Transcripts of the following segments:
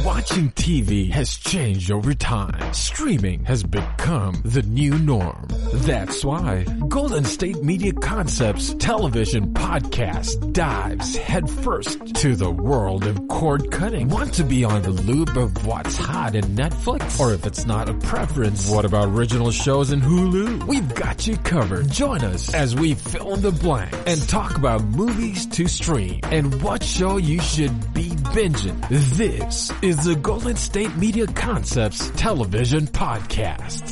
Watching TV has changed over time. Streaming has become the new norm. That's why Golden State Media Concepts television podcast dives headfirst to the world of cord cutting. Want to be on the loop of what's hot in Netflix? Or if it's not a preference, what about original shows in Hulu? We've got you covered. Join us as we fill in the blank and talk about movies to stream and what show you should be binging. This is the Golden State Media Concepts television podcast.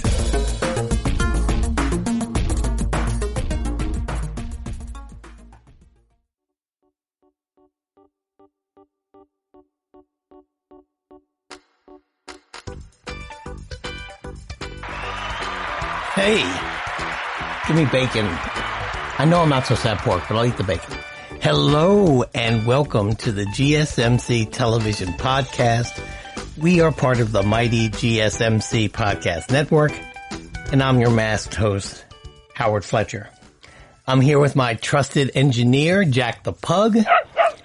Hey, give me bacon. I know I'm not supposed to have pork, but I'll eat the bacon. Hello and welcome to the GSMC television podcast. We are part of the mighty GSMC podcast network, and I'm your masked host, Howard Fletcher. I'm here with my trusted engineer, Jack the Pug,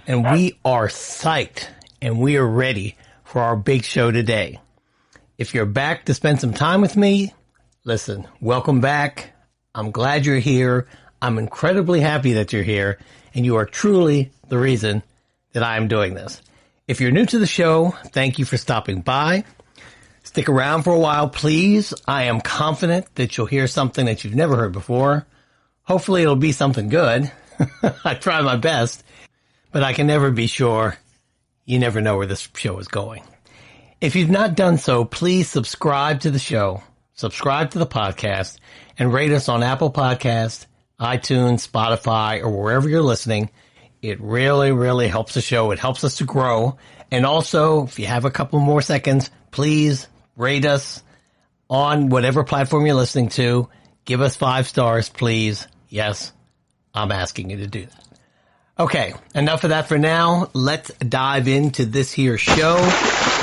and we are psyched and we are ready for our big show today. If you're back to spend some time with me, listen, welcome back. I'm glad you're here. I'm incredibly happy that you're here, and you are truly the reason that I am doing this. If you're new to the show, thank you for stopping by. Stick around for a while, please. I am confident that you'll hear something that you've never heard before. Hopefully it'll be something good. I try my best, but I can never be sure. You never know where this show is going. If you've not done so, please subscribe to the show, subscribe to the podcast, and rate us on Apple Podcasts, iTunes, Spotify, or wherever you're listening. It really, really helps the show. It helps us to grow. And also, if you have a couple more seconds, please rate us on whatever platform you're listening to. Give us 5 stars, please. Yes, I'm asking you to do that. Okay, enough of that for now. Let's dive into this here show.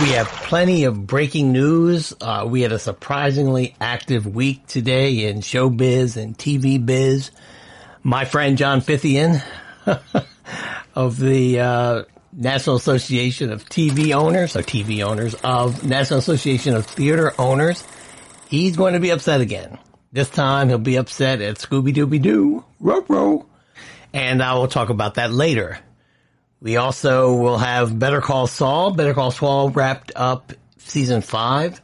We have plenty of breaking news. We had a surprisingly active week today in showbiz and TV biz. My friend John Fithian of the National Association of TV Owners, of National Association of Theater Owners, he's going to be upset again. This time he'll be upset at Scooby-Dooby-Doo, ruh-roh. And I will talk about that later. We also will have Better Call Saul. Better Call Saul wrapped up season 5.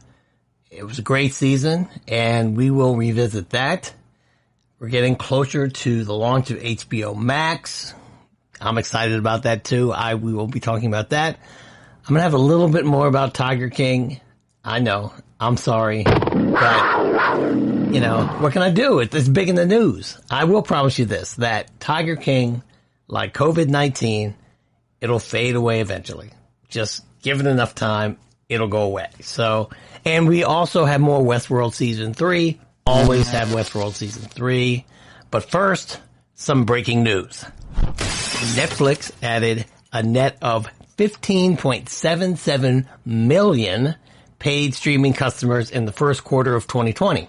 It was a great season, and we will revisit that. We're getting closer to the launch of HBO Max. I'm excited about that too. We will be talking about that. I'm going to have a little bit more about Tiger King. I know. I'm sorry. But, you know, what can I do? It's big in the news. I will promise you this, that Tiger King, like COVID-19, it'll fade away eventually. Just give it enough time, it'll go away. So, and we also have more Westworld Season 3. Always have Westworld Season 3. But first, some breaking news. Netflix added a net of 15.77 million paid streaming customers in the first quarter of 2020,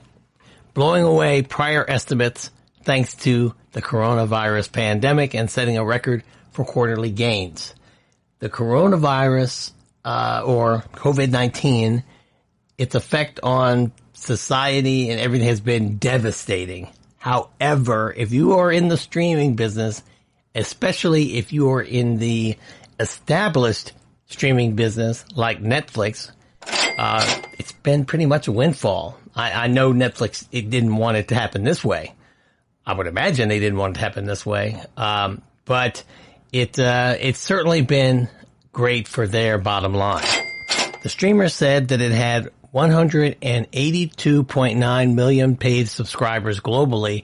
blowing away prior estimates thanks to the coronavirus pandemic and setting a record for quarterly gains. The coronavirus, or COVID-19, its effect on society and everything has been devastating. However, if you are in the streaming business, especially if you are in the established streaming business like Netflix, it's been pretty much a windfall. I know Netflix, it didn't want it to happen this way. I would imagine they didn't want it to happen this way. But it's certainly been great for their bottom line. The streamer said that it had 182.9 million paid subscribers globally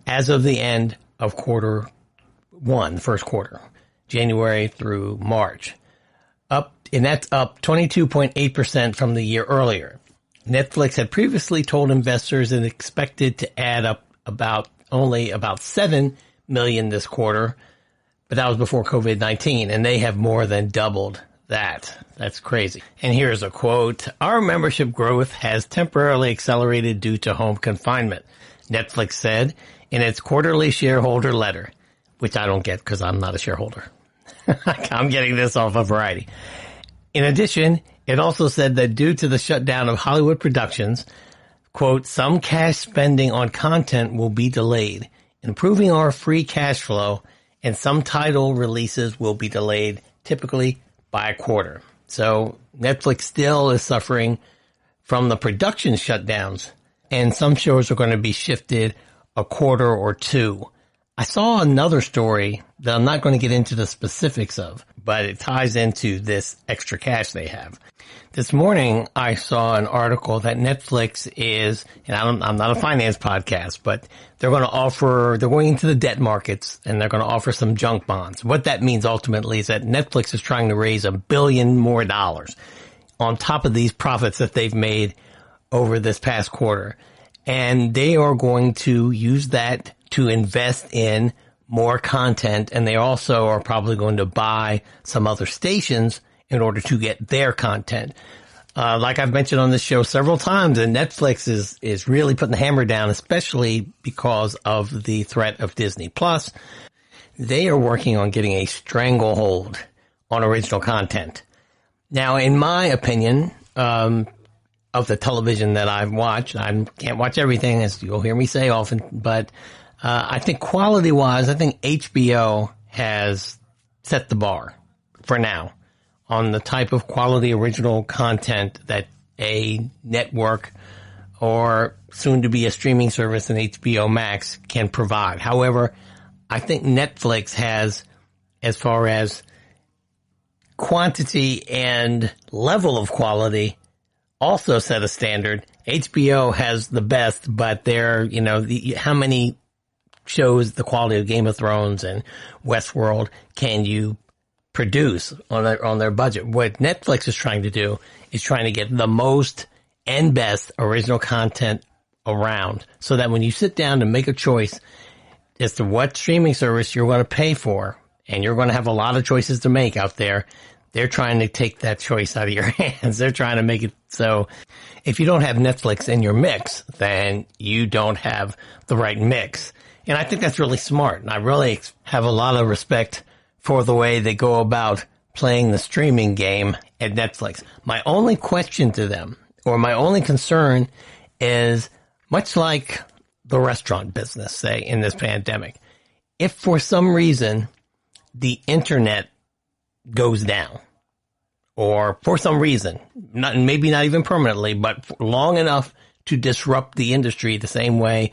as of the end of quarter one, first quarter, January through March. And that's up 22.8% from the year earlier. Netflix had previously told investors it expected to add up only about 7 million this quarter, but that was before COVID-19, and they have more than doubled that. That's crazy. And here's a quote. "Our membership growth has temporarily accelerated due to home confinement," Netflix said in its quarterly shareholder letter, which I don't get because I'm not a shareholder. I'm getting this off of Variety. In addition, It also said that due to the shutdown of Hollywood productions, quote, some cash spending on content will be delayed, improving our free cash flow, and some title releases will be delayed, typically by a quarter. So Netflix still is suffering from the production shutdowns, and some shows are going to be shifted a quarter or two. I saw another story that I'm not going to get into the specifics of, but it ties into this extra cash they have. This morning, I saw an article that Netflix is, and I'm not a finance podcast, but they're going into the debt markets and they're going to offer some junk bonds. What that means ultimately is that Netflix is trying to raise $1 billion more on top of these profits that they've made over this past quarter. And they are going to use that to invest in more content, and they also are probably going to buy some other stations in order to get their content. Like I've mentioned on this show several times, and Netflix is really putting the hammer down, especially because of the threat of Disney Plus. They are working on getting a stranglehold on original content. Now, in my opinion, of the television that I've watched, I can't watch everything, as you'll hear me say often, but I think quality-wise, I think HBO has set the bar for now on the type of quality original content that a network or soon to be a streaming service in HBO Max can provide. However, I think Netflix has, as far as quantity and level of quality, also set a standard. HBO has the best, but they're, how many shows the quality of Game of Thrones and Westworld can you produce on their budget? What Netflix is trying to do is trying to get the most and best original content around, so that when you sit down to make a choice as to what streaming service you're going to pay for, and you're going to have a lot of choices to make out there, they're trying to take that choice out of your hands. They're trying to make it so if you don't have Netflix in your mix, then you don't have the right mix. And I think that's really smart. And I really have a lot of respect for the way they go about playing the streaming game at Netflix. My only question to them, or my only concern, is much like the restaurant business, say, in this pandemic. If for some reason the internet goes down, or for some reason, maybe not even permanently, but long enough to disrupt the industry the same way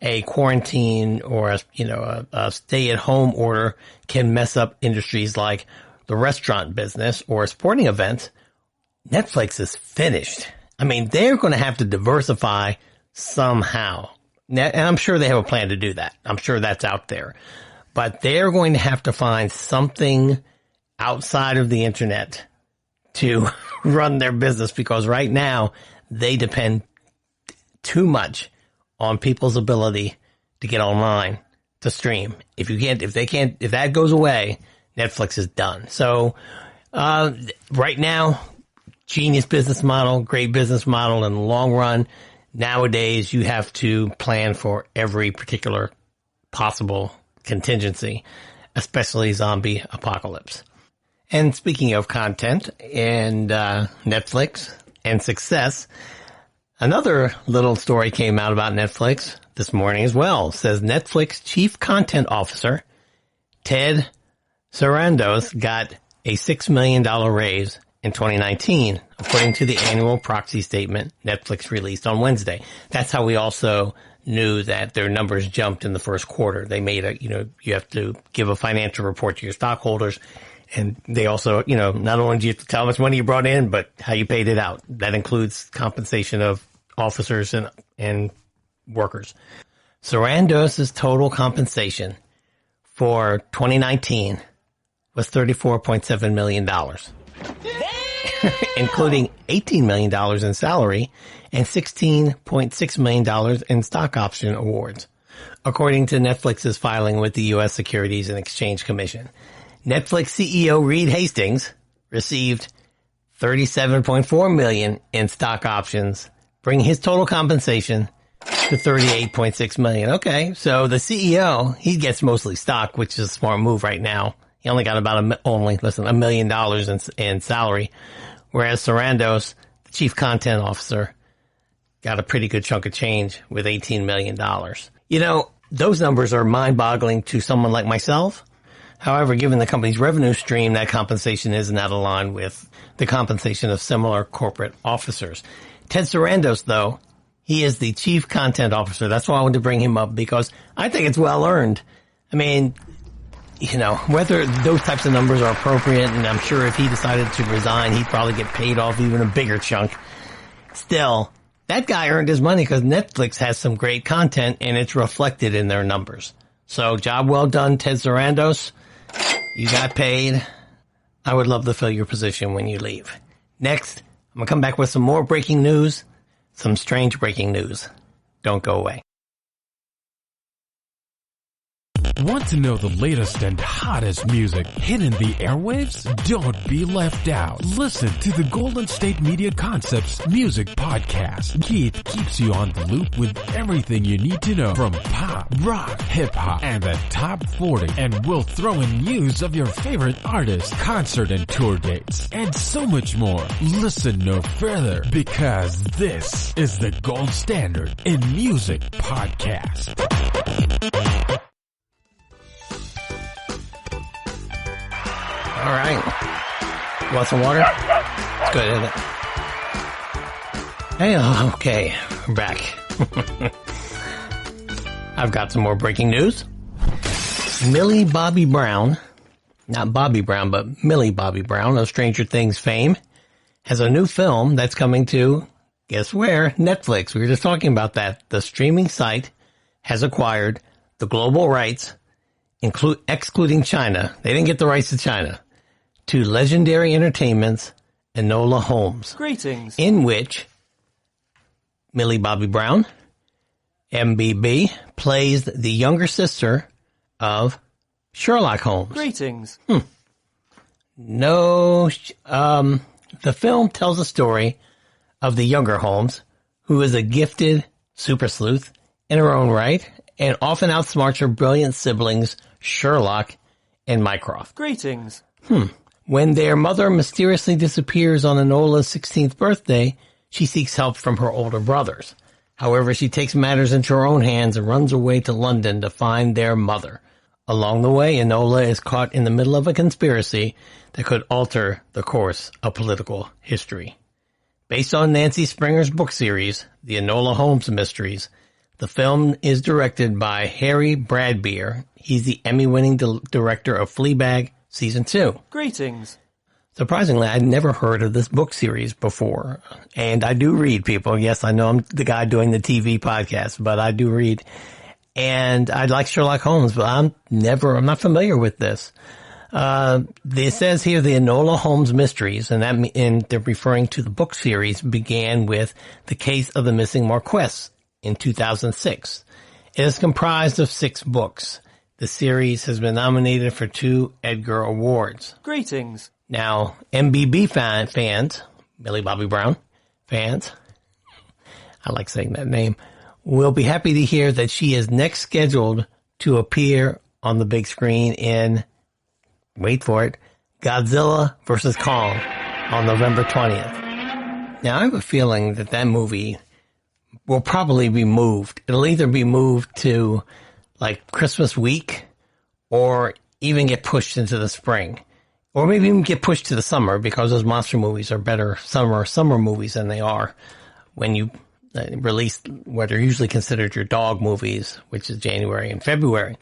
a quarantine or a stay-at-home order can mess up industries like the restaurant business or sporting events, Netflix is finished. I mean, they're going to have to diversify somehow. And I'm sure they have a plan to do that. I'm sure that's out there. But they're going to have to find something outside of the internet to run their business, because right now they depend too much on people's ability to get online to stream. If that goes away, Netflix is done. So, right now, genius business model, great business model in the long run. Nowadays, you have to plan for every particular possible contingency, especially zombie apocalypse. And speaking of content and Netflix and success, another little story came out about Netflix this morning as well. It says Netflix Chief Content Officer Ted Sarandos got a $6 million raise in 2019, according to the annual proxy statement Netflix released on Wednesday. That's how we also knew that their numbers jumped in the first quarter. They made you have to give a financial report to your stockholders. And they also, not only do you have to tell how much money you brought in, but how you paid it out. That includes compensation of officers and workers. Sarandos' total compensation for 2019 was $34.7 million, including $18 million in salary and $16.6 million in stock option awards, according to Netflix's filing with the U.S. Securities and Exchange Commission. Netflix CEO Reed Hastings received $37.4 million in stock options, bringing his total compensation to $38.6 million. Okay, so the CEO, he gets mostly stock, which is a smart move right now. He only got about $1 million in salary, whereas Sarandos, the chief content officer, got a pretty good chunk of change with $18 million. You know, those numbers are mind-boggling to someone like myself. However, given the company's revenue stream, that compensation isn't out of line with the compensation of similar corporate officers. Ted Sarandos, though, he is the chief content officer. That's why I wanted to bring him up, because I think it's well earned. I mean, you know, whether those types of numbers are appropriate, and I'm sure if he decided to resign, he'd probably get paid off even a bigger chunk. Still, that guy earned his money because Netflix has some great content, and it's reflected in their numbers. So, job well done, Ted Sarandos. You got paid. I would love to fill your position when you leave. Next, I'm going to come back with some more breaking news, some strange breaking news. Don't go away. Want to know the latest and hottest music hitting the airwaves? Don't be left out. Listen to the Golden State Media Concepts Music Podcast. It keeps you on the loop with everything you need to know from pop, rock, hip-hop, and the top 40. And we'll throw in news of your favorite artists, concert and tour dates, and so much more. Listen no further, because this is the gold standard in music podcast. All right. Want some water? It's good, isn't it? Hey, okay. We're back. I've got some more breaking news. Millie Bobby Brown, not Bobby Brown, but Millie Bobby Brown of Stranger Things fame, has a new film that's coming to, guess where? Netflix. We were just talking about that. The streaming site has acquired the global rights, excluding China. They didn't get the rights to China. To Legendary Entertainment's Enola Holmes. Greetings. In which Millie Bobby Brown, MBB, plays the younger sister of Sherlock Holmes. Greetings. No, the film tells a story of the younger Holmes, who is a gifted super sleuth in her own right, and often outsmarts her brilliant siblings, Sherlock and Mycroft. Greetings. When their mother mysteriously disappears on Enola's 16th birthday, she seeks help from her older brothers. However, she takes matters into her own hands and runs away to London to find their mother. Along the way, Enola is caught in the middle of a conspiracy that could alter the course of political history. Based on Nancy Springer's book series, The Enola Holmes Mysteries, the film is directed by Harry Bradbeer. He's the Emmy-winning director of Fleabag Season 2. Greetings. Surprisingly, I'd never heard of this book series before. And I do read, people. Yes, I know I'm the guy doing the TV podcast, but I do read. And I like Sherlock Holmes, but I'm not familiar with this. It says here the Enola Holmes Mysteries, and they're referring to the book series, began with the case of the missing Marquess in 2006. It is comprised of 6 books. The series has been nominated for 2 Edgar Awards. Greetings. Now, MBB fans, Millie Bobby Brown fans, I like saying that name, will be happy to hear that she is next scheduled to appear on the big screen in, wait for it, Godzilla vs. Kong on November 20th. Now, I have a feeling that movie will probably be moved. It'll either be moved to like Christmas week or even get pushed into the spring. Or maybe even get pushed to the summer, because those monster movies are better summer movies than they are when you release what are usually considered your dog movies, which is January and February.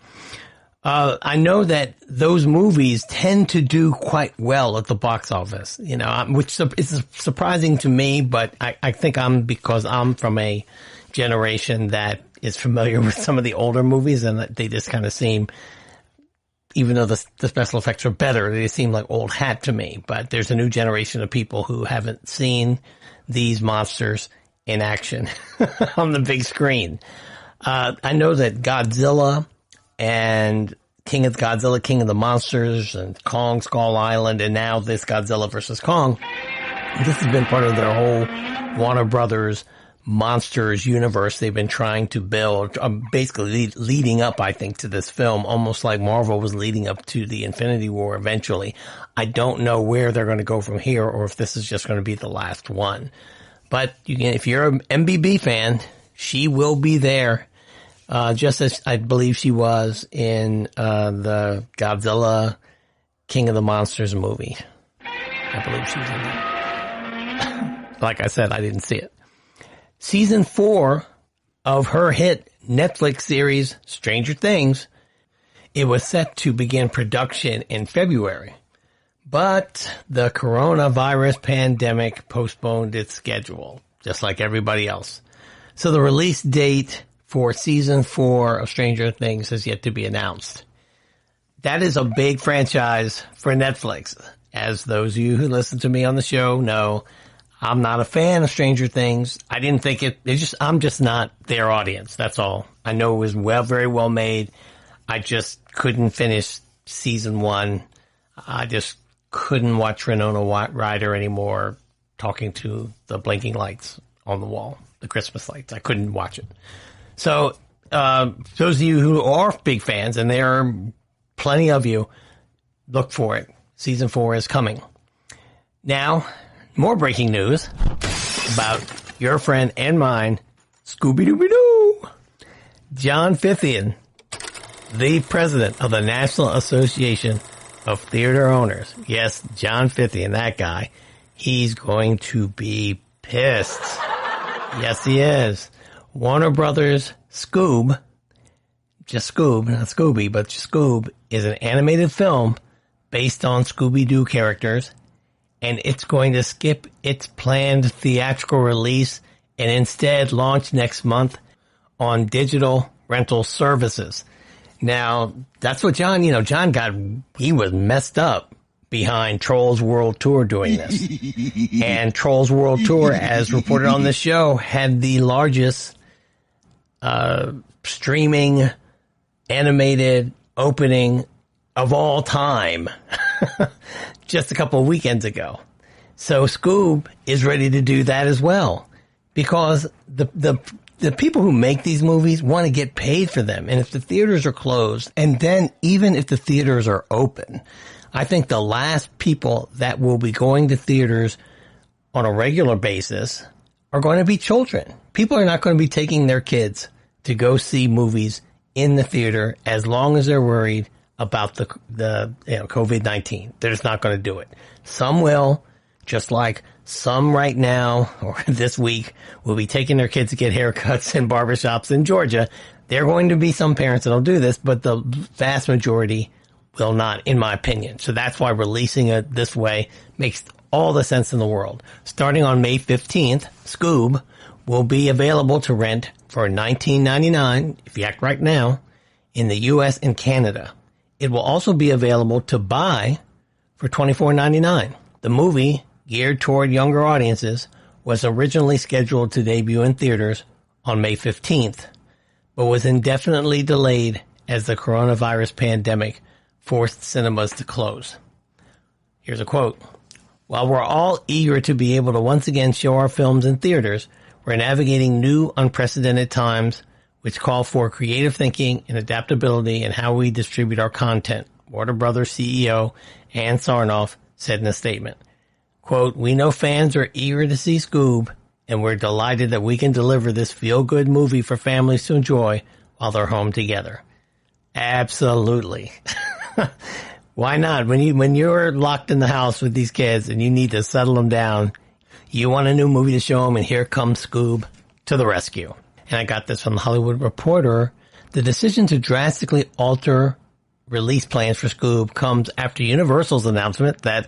I know that those movies tend to do quite well at the box office, you know, which is surprising to me, but I think because I'm from a generation that is familiar with some of the older movies, and they just kind of seem, even though the special effects are better, they seem like old hat to me. But there's a new generation of people who haven't seen these monsters in action on the big screen. I know that Godzilla and King of the Monsters, and Kong Skull Island, and now this Godzilla vs. Kong, this has been part of their whole Warner Brothers monsters universe they've been trying to build, basically leading up, I think, to this film, almost like Marvel was leading up to the Infinity War eventually. I don't know where they're going to go from here or if this is just going to be the last one. But if you're an MBB fan, she will be there, just as I believe she was in the Godzilla King of the Monsters movie. I believe she was in that. Like I said, I didn't see it. Season 4 of her hit Netflix series, Stranger Things, it was set to begin production in February. But the coronavirus pandemic postponed its schedule, just like everybody else. So the release date for season 4 of Stranger Things has yet to be announced. That is a big franchise for Netflix. As those of you who listen to me on the show know, I'm not a fan of Stranger Things. I didn't think I'm just not their audience. That's all. I know it was very well made. I just couldn't finish season 1. I just couldn't watch Winona Ryder anymore talking to the blinking lights on the wall, the Christmas lights. I couldn't watch it. So, those of you who are big fans, and there are plenty of you, look for it. Season 4 is coming. Now, more breaking news about your friend and mine, Scooby-Dooby-Doo. John Fithian, the president of the National Association of Theater Owners. Yes, John Fithian, that guy. He's going to be pissed. Yes, he is. Warner Brothers Scoob, just Scoob, not Scooby, but just Scoob, is an animated film based on Scooby-Doo characters, and it's going to skip its planned theatrical release and instead launch next month on digital rental services. Now, that's what John he was messed up behind Trolls World Tour doing this. And Trolls World Tour, as reported on the show, had the largest streaming animated opening of all time just a couple of weekends ago. So Scoob is ready to do that as well, because the people who make these movies want to get paid for them. And if the theaters are closed, and then even if the theaters are open, I think the last people that will be going to theaters on a regular basis are going to be children. People are not going to be taking their kids to go see movies in the theater as long as they're worried about the COVID-19. They're just not going to do it. Some will, just like some right now or this week will be taking their kids to get haircuts in barbershops in Georgia. There are going to be some parents that'll do this, but the vast majority will not, in my opinion. So that's why releasing it this way makes all the sense in the world. Starting on May 15th, Scoob will be available to rent for $19.99, if you act right now, in the U.S. and Canada. It will also be available to buy for $24.99. The movie, geared toward younger audiences, was originally scheduled to debut in theaters on May 15th, but was indefinitely delayed as the coronavirus pandemic forced cinemas to close. Here's a quote. While we're all eager to be able to once again show our films in theaters, we're navigating new, unprecedented times which call for creative thinking and adaptability in how we distribute our content, Warner Brothers CEO Ann Sarnoff said in a statement. Quote, we know fans are eager to see Scoob, and we're delighted that we can deliver this feel-good movie for families to enjoy while they're home together. Absolutely. Why not? When you're locked in the house with these kids and you need to settle them down, you want a new movie to show them, and here comes Scoob to the rescue. And I got this from the Hollywood Reporter. The decision to drastically alter release plans for Scoob comes after Universal's announcement that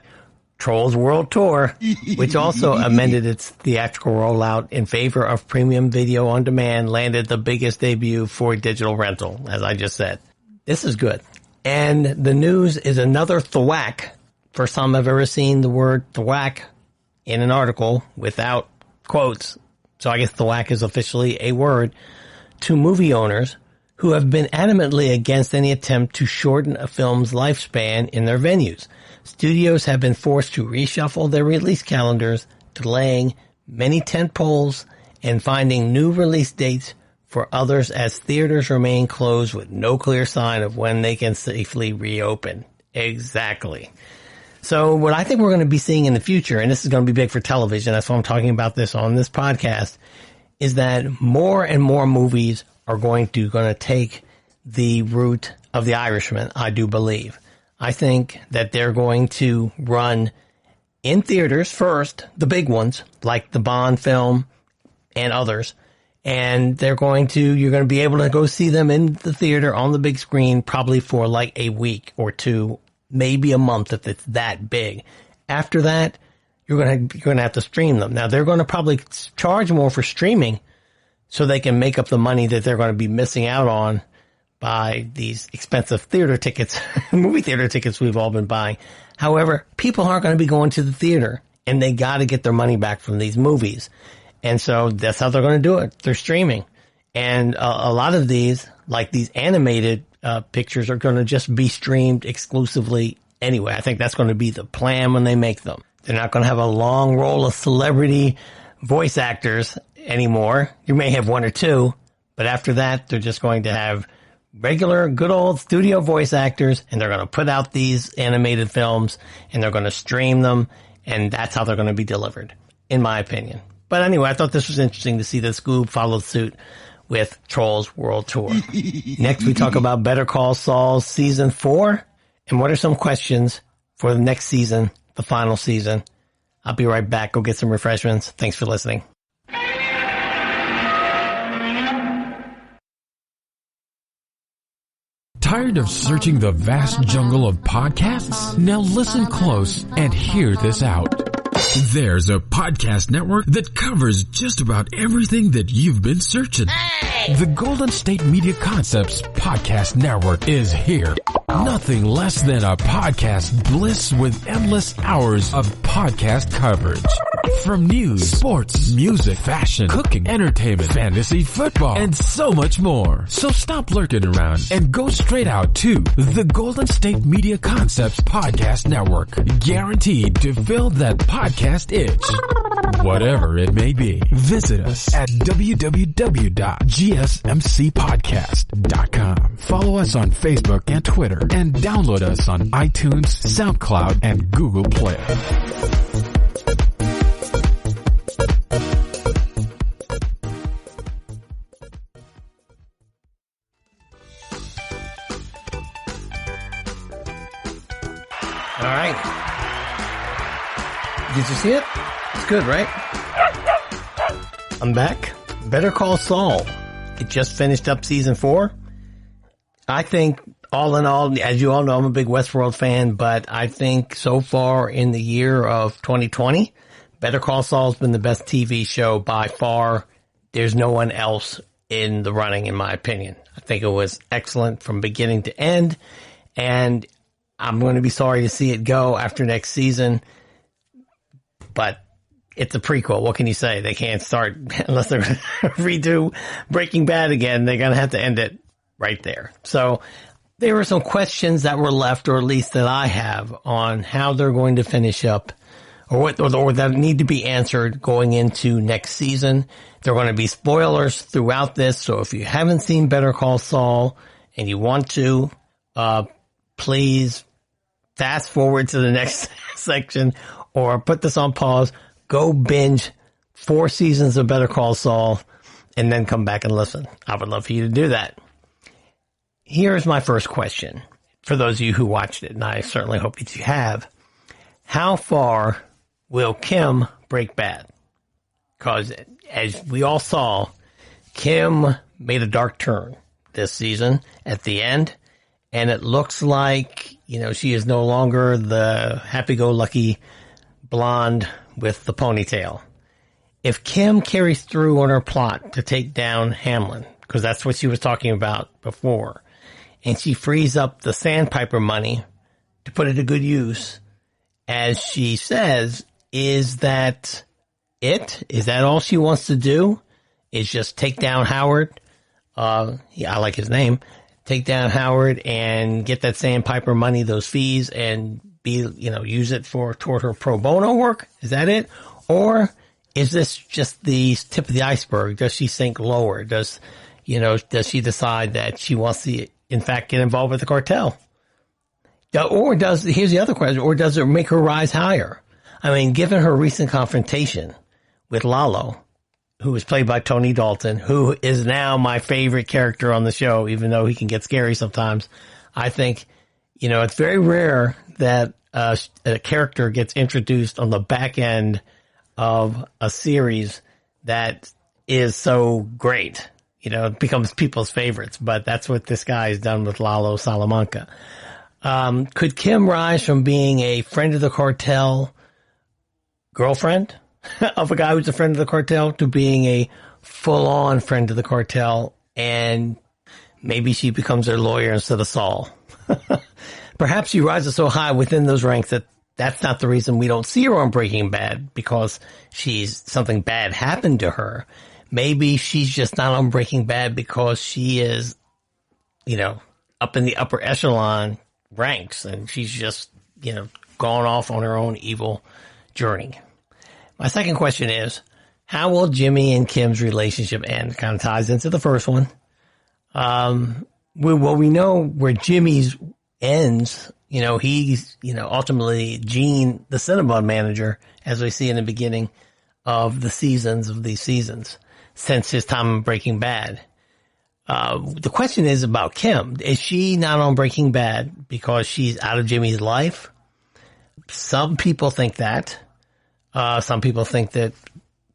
Trolls World Tour, which also amended its theatrical rollout in favor of premium video on demand, landed the biggest debut for digital rental, as I just said. This is good. And the news is another thwack. First time I've ever seen the word thwack in an article without quotes. So I guess thwack is officially a word to movie owners who have been adamantly against any attempt to shorten a film's lifespan in their venues. Studios have been forced to reshuffle their release calendars, delaying many tentpoles and finding new release dates for others as theaters remain closed with no clear sign of when they can safely reopen. Exactly. So what I think we're going to be seeing in the future, and this is going to be big for television, that's why I'm talking about this on this podcast, is that more and more movies are going to take the route of The Irishman, I do believe. I think that they're going to run in theaters first, the big ones, like the Bond film and others, and you're going to be able to go see them in the theater on the big screen probably for like a week or two, maybe a month if it's that big. After that, you're going to have to stream them. Now, they're going to probably charge more for streaming so they can make up the money that they're going to be missing out on by these expensive theater tickets, movie theater tickets we've all been buying. However, people aren't going to be going to the theater, and they got to get their money back from these movies. And so that's how they're going to do it. They're streaming. And a lot of these, like these animated pictures, are going to just be streamed exclusively anyway. I think that's going to be the plan when they make them. They're not going to have a long roll of celebrity voice actors anymore. You may have one or two, but after that, they're just going to have regular, good old studio voice actors, and they're going to put out these animated films, and they're going to stream them, and that's how they're going to be delivered, in my opinion. But anyway, I thought this was interesting to see that Scoob followed suit with Trolls World Tour. Next, we talk about Better Call Saul Season 4, and what are some questions for the next season, the final season. I'll be right back. Go get some refreshments. Thanks for listening. Tired of searching the vast jungle of podcasts? Now listen close and hear this out. There's a podcast network that covers just about everything that you've been searching. Hey! The Golden State Media Concepts Podcast Network is here. Nothing less than a podcast bliss with endless hours of podcast coverage. From news, sports, music, fashion, cooking, entertainment, fantasy, football, and so much more. So stop lurking around and go straight out to the Golden State Media Concepts Podcast Network. Guaranteed to fill that podcast itch. Whatever it may be. Visit us at www.gsmcpodcast.com. Follow us on Facebook and Twitter, and download us on iTunes, SoundCloud, and Google Play. All right. Did you see it? It's good, right? I'm back. Better Call Saul. It just finished up season 4. I think, all in all, as you all know, I'm a big Westworld fan, but I think so far in the year of 2020, Better Call Saul's been the best TV show by far. There's no one else in the running, in my opinion. I think it was excellent from beginning to end, and I'm going to be sorry to see it go after next season, but it's a prequel. What can you say? They can't start unless they're going to redo Breaking Bad again. They're going to have to end it right there. So there were some questions that were left, or at least that I have, on how they're going to finish up, or that need to be answered going into next season. There are going to be spoilers throughout this. So if you haven't seen Better Call Saul and you want to, please fast forward to the next section or put this on pause. Go binge 4 seasons of Better Call Saul and then come back and listen. I would love for you to do that. Here's my first question for those of you who watched it, and I certainly hope that you have. How far will Kim break bad? Because as we all saw, Kim made a dark turn this season at the end, and it looks like, she is no longer the happy-go-lucky blonde with the ponytail. If Kim carries through on her plot to take down Hamlin, because that's what she was talking about before, and she frees up the Sandpiper money to put it to good use, as she says, is that it? Is that all she wants to do? Is just take down Howard? I like his name. Take down Howard and get that Sandpiper money, those fees, and use it toward her pro bono work? Is that it? Or is this just the tip of the iceberg? Does she sink lower? Does she decide that she wants to, in fact, get involved with the cartel? Here's the other question, or does it make her rise higher? I mean, given her recent confrontation with Lalo, who was played by Tony Dalton, who is now my favorite character on the show, even though he can get scary sometimes. I think, it's very rare that a character gets introduced on the back end of a series that is so great. It becomes people's favorites, but that's what this guy has done with Lalo Salamanca. Could Kim rise from being a friend of the cartel, girlfriend of a guy who's a friend of the cartel, to being a full-on friend of the cartel, and maybe she becomes their lawyer instead of Saul? Perhaps she rises so high within those ranks that that's not the reason we don't see her on Breaking Bad, because something bad happened to her. Maybe she's just not on Breaking Bad because she is, up in the upper echelon ranks, and she's just, gone off on her own evil journey. My second question is, how will Jimmy and Kim's relationship end? Kind of ties into the first one. We know where Jimmy's ends. He's, ultimately Gene, the Cinnabon manager, as we see in the beginning of these seasons, since his time in Breaking Bad. The question is about Kim. Is she not on Breaking Bad because she's out of Jimmy's life? Some people think that. Some people think that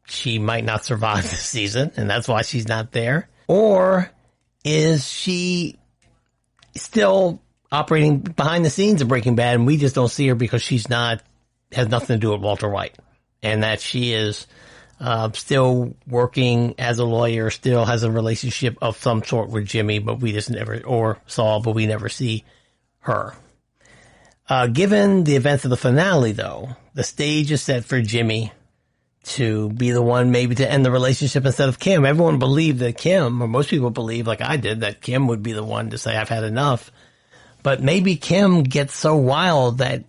she might not survive this season, and that's why she's not there. Or is she still operating behind the scenes of Breaking Bad, and we just don't see her because has nothing to do with Walter White, and that she is still working as a lawyer, still has a relationship of some sort with Jimmy, but we just never, or Saul, but we never see her. Given the events of the finale, though, the stage is set for Jimmy to be the one maybe to end the relationship instead of Kim. Everyone believed that Kim, or most people believe, like I did, that Kim would be the one to say, I've had enough. But maybe Kim gets so wild that,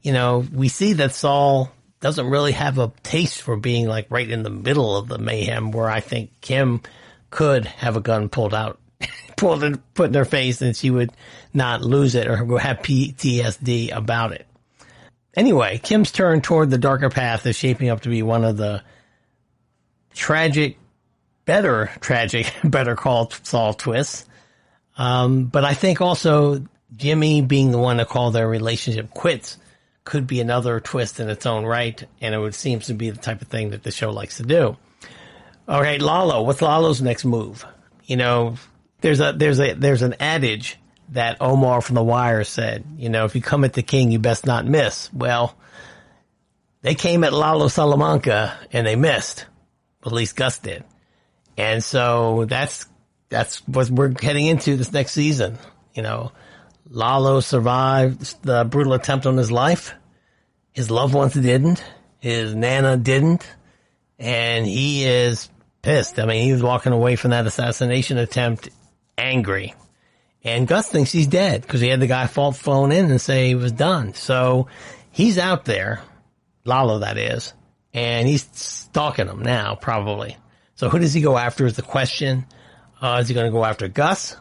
we see that Saul doesn't really have a taste for being like right in the middle of the mayhem, where I think Kim could have a gun pulled out, put in her face, and she would not lose it or have PTSD about it. Anyway, Kim's turn toward the darker path is shaping up to be one of the better Call Saul twists. But I think also Jimmy being the one to call their relationship quits could be another twist in its own right, and it seems to be the type of thing that the show likes to do. All right, Lalo. What's Lalo's next move? There's an adage that Omar from The Wire said, if you come at the king, you best not miss. Well, they came at Lalo Salamanca and they missed. At least Gus did. And so that's what we're heading into this next season. Lalo survived the brutal attempt on his life. His loved ones didn't. His Nana didn't. And he is pissed. I mean, he was walking away from that assassination attempt angry. And Gus thinks he's dead because he had the guy phone in and say he was done. So he's out there, Lalo that is, and he's stalking him now probably. So who does he go after is the question. Is he going to go after Gus?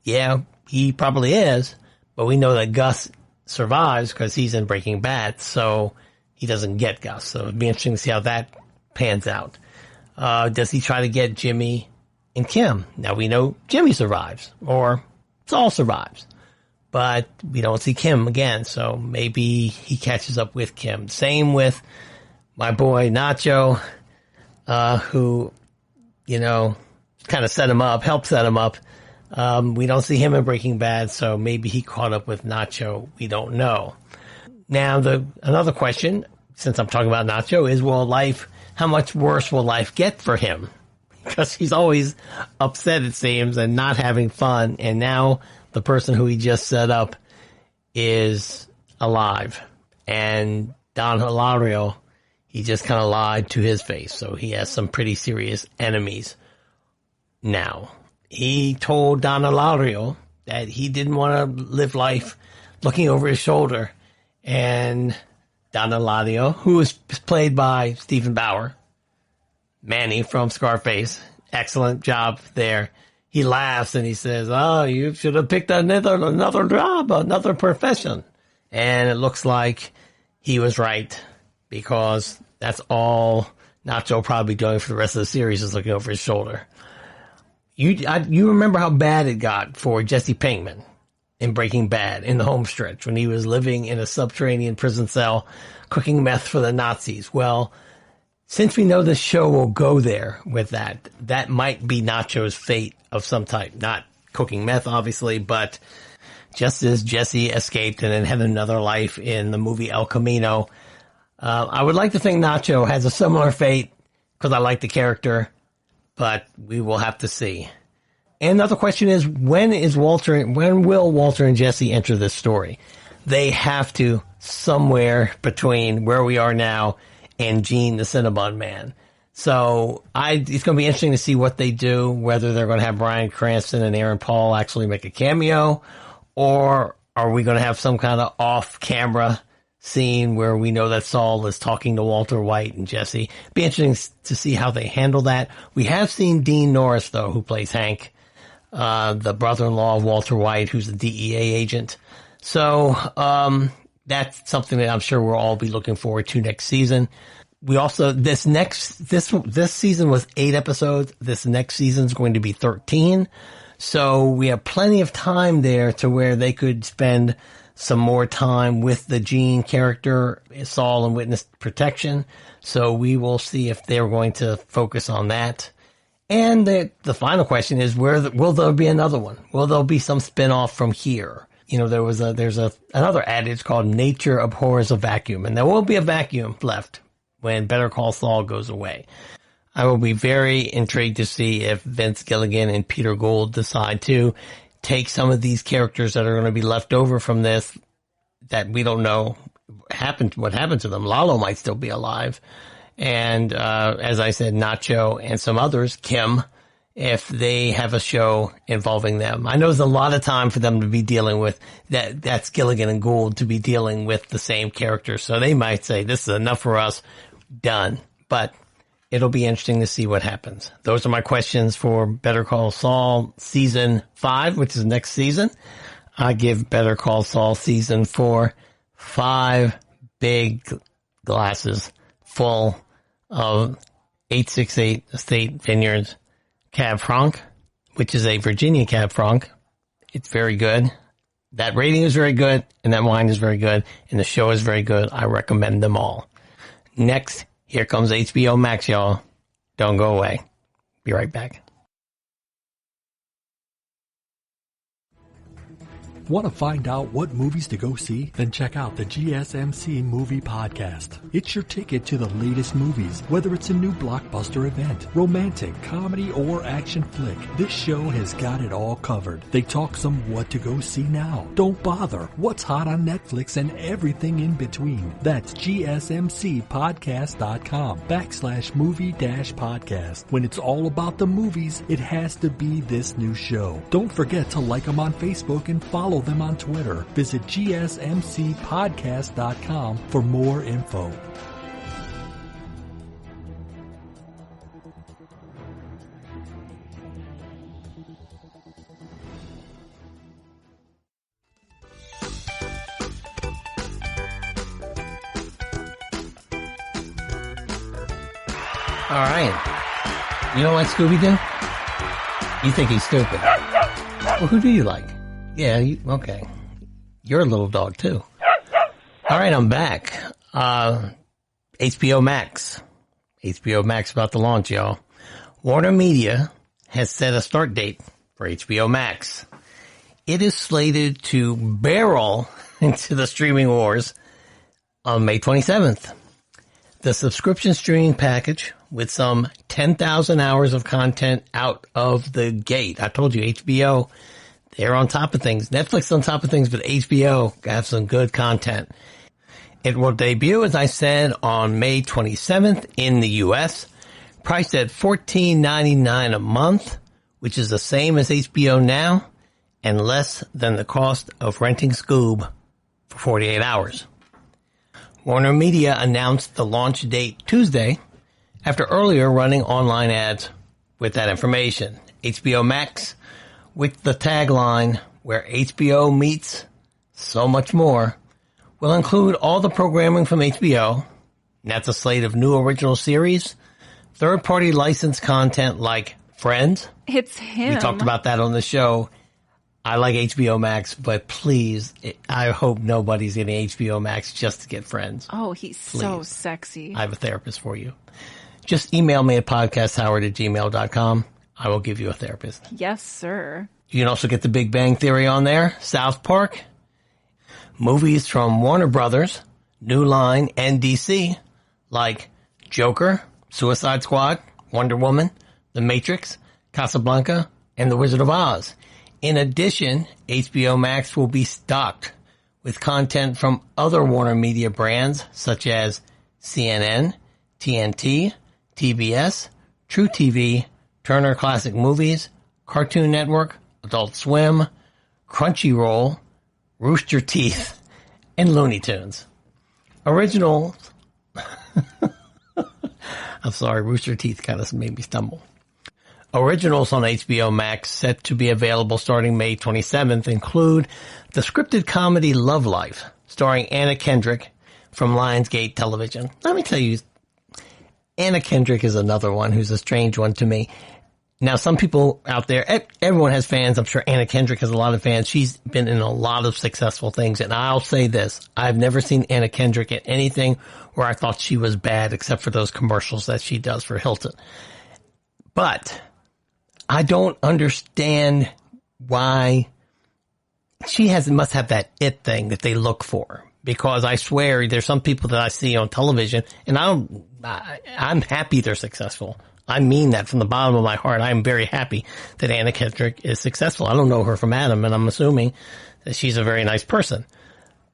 Yeah, he probably is, but we know that Gus survives because he's in Breaking Bad, so he doesn't get Gus. So it'd be interesting to see how that pans out. Does he try to get Jimmy and Kim? Now we know Jimmy survives, or Saul survives, but we don't see Kim again, so maybe he catches up with Kim. Same with my boy Nacho, who, kind of set him up, helped set him up. We don't see him in Breaking Bad, so maybe he caught up with Nacho. We don't know. Now, another question, since I'm talking about Nacho, is how much worse will life get for him? Because he's always upset, it seems, and not having fun. And now the person who he just set up is alive. And Don Hilario, he just kind of lied to his face. So he has some pretty serious enemies now. He told Don Hilario that he didn't want to live life looking over his shoulder. And Don Hilario, who was played by Stephen Bauer, Manny from Scarface. Excellent job there. He laughs and he says, "Oh, you should have picked another job, another profession." And it looks like he was right, because that's all Nacho will probably be doing for the rest of the series, is looking over his shoulder. You remember how bad it got for Jesse Pinkman in Breaking Bad in the home stretch when he was living in a subterranean prison cell cooking meth for the Nazis. Well, since we know the show will go there with that might be Nacho's fate of some type. Not cooking meth, obviously, but just as Jesse escaped and then had another life in the movie El Camino, I would like to think Nacho has a similar fate, because I like the character, but we will have to see. And another question is, when will Walter and Jesse enter this story? They have to, somewhere between where we are now and Gene the Cinnabon Man. So it's going to be interesting to see what they do, whether they're going to have Bryan Cranston and Aaron Paul actually make a cameo, or are we going to have some kind of off-camera scene where we know that Saul is talking to Walter White and Jesse. Be interesting to see how they handle that. We have seen Dean Norris, though, who plays Hank, the brother-in-law of Walter White, who's a DEA agent. So that's something that I'm sure we'll all be looking forward to next season. We also, this season was 8 episodes. This next season is going to be 13. So we have plenty of time there to where they could spend some more time with the Gene character, Saul and Witness Protection. So we will see if they're going to focus on that. And the final question is, will there be another one? Will there be some spinoff from here? You know, there's another adage called nature abhors a vacuum, and there will be a vacuum left when Better Call Saul goes away. I will be very intrigued to see if Vince Gilligan and Peter Gould decide to take some of these characters that are going to be left over from this, that we don't know what happened to them. Lalo might still be alive. And, as I said, Nacho and some others, Kim, if they have a show involving them. I know there's a lot of time for them to be dealing with that's Gilligan and Gould to be dealing with the same characters. So they might say, this is enough for us, done. But it'll be interesting to see what happens. Those are my questions for Better Call Saul Season 5, which is next season. I give Better Call Saul Season 4 5 big glasses full of 868 Estate Vineyards Cab Franc, which is a Virginia Cab Franc. It's very good. That rating is very good, and that wine is very good, and the show is very good. I recommend them all. Next, here comes HBO Max, y'all. Don't go away. Be right back. Want to find out what movies to go see? Then check out the GSMC Movie Podcast. It's your ticket to the latest movies, whether it's a new blockbuster event, romantic, comedy, or action flick. This show has got it all covered. They talk some what to go see now. Don't bother. What's hot on Netflix and everything in between. That's GSMCpodcast.com/movie-podcast. When it's all about the movies, it has to be this new show. Don't forget to like them on Facebook and follow them on Twitter. Visit GSMCpodcast.com for more info. All right. You don't like Scooby-Doo? You think he's stupid. Well, who do you like? Yeah, okay. You're a little dog, too. All right, I'm back. HBO Max. HBO Max about to launch, y'all. Warner Media has set a start date for HBO Max. It is slated to barrel into the streaming wars on May 27th. The subscription streaming package with some 10,000 hours of content out of the gate. I told you, HBO, they're on top of things. Netflix on top of things, but HBO got some good content. It will debut, as I said, on May 27th in the U.S., priced at $14.99 a month, which is the same as HBO Now and less than the cost of renting Scoob for 48 hours. Warner Media announced the launch date Tuesday after earlier running online ads with that information. HBO Max, with the tagline, where HBO meets so much more, will include all the programming from HBO, and that's a slate of new original series, third-party licensed content like Friends. It's him. We talked about that on the show. I like HBO Max, but please, I hope nobody's getting HBO Max just to get Friends. Oh, he's so sexy. I have a therapist for you. Just email me at podcasthoward@gmail.com. I will give you a therapist. Yes, sir. You can also get The Big Bang Theory on there, South Park, movies from Warner Brothers, New Line, and DC, like Joker, Suicide Squad, Wonder Woman, The Matrix, Casablanca, and The Wizard of Oz. In addition, HBO Max will be stocked with content from other Warner Media brands such as CNN, TNT, TBS, True TV, Turner Classic Movies, Cartoon Network, Adult Swim, Crunchyroll, Rooster Teeth, and Looney Tunes. Originals. I'm sorry, Rooster Teeth kind of made me stumble. Originals on HBO Max set to be available starting May 27th include the scripted comedy Love Life, starring Anna Kendrick from Lionsgate Television. Let me tell you, Anna Kendrick is another one who's a strange one to me. Now, some people out there, everyone has fans. I'm sure Anna Kendrick has a lot of fans. She's been in a lot of successful things. And I'll say this, I've never seen Anna Kendrick in anything where I thought she was bad except for those commercials that she does for Hilton. But I don't understand why she must have that it thing that they look for. Because I swear there's some people that I see on television and I'm happy they're successful. I mean that from the bottom of my heart. I'm very happy that Anna Kendrick is successful. I don't know her from Adam, and I'm assuming that she's a very nice person.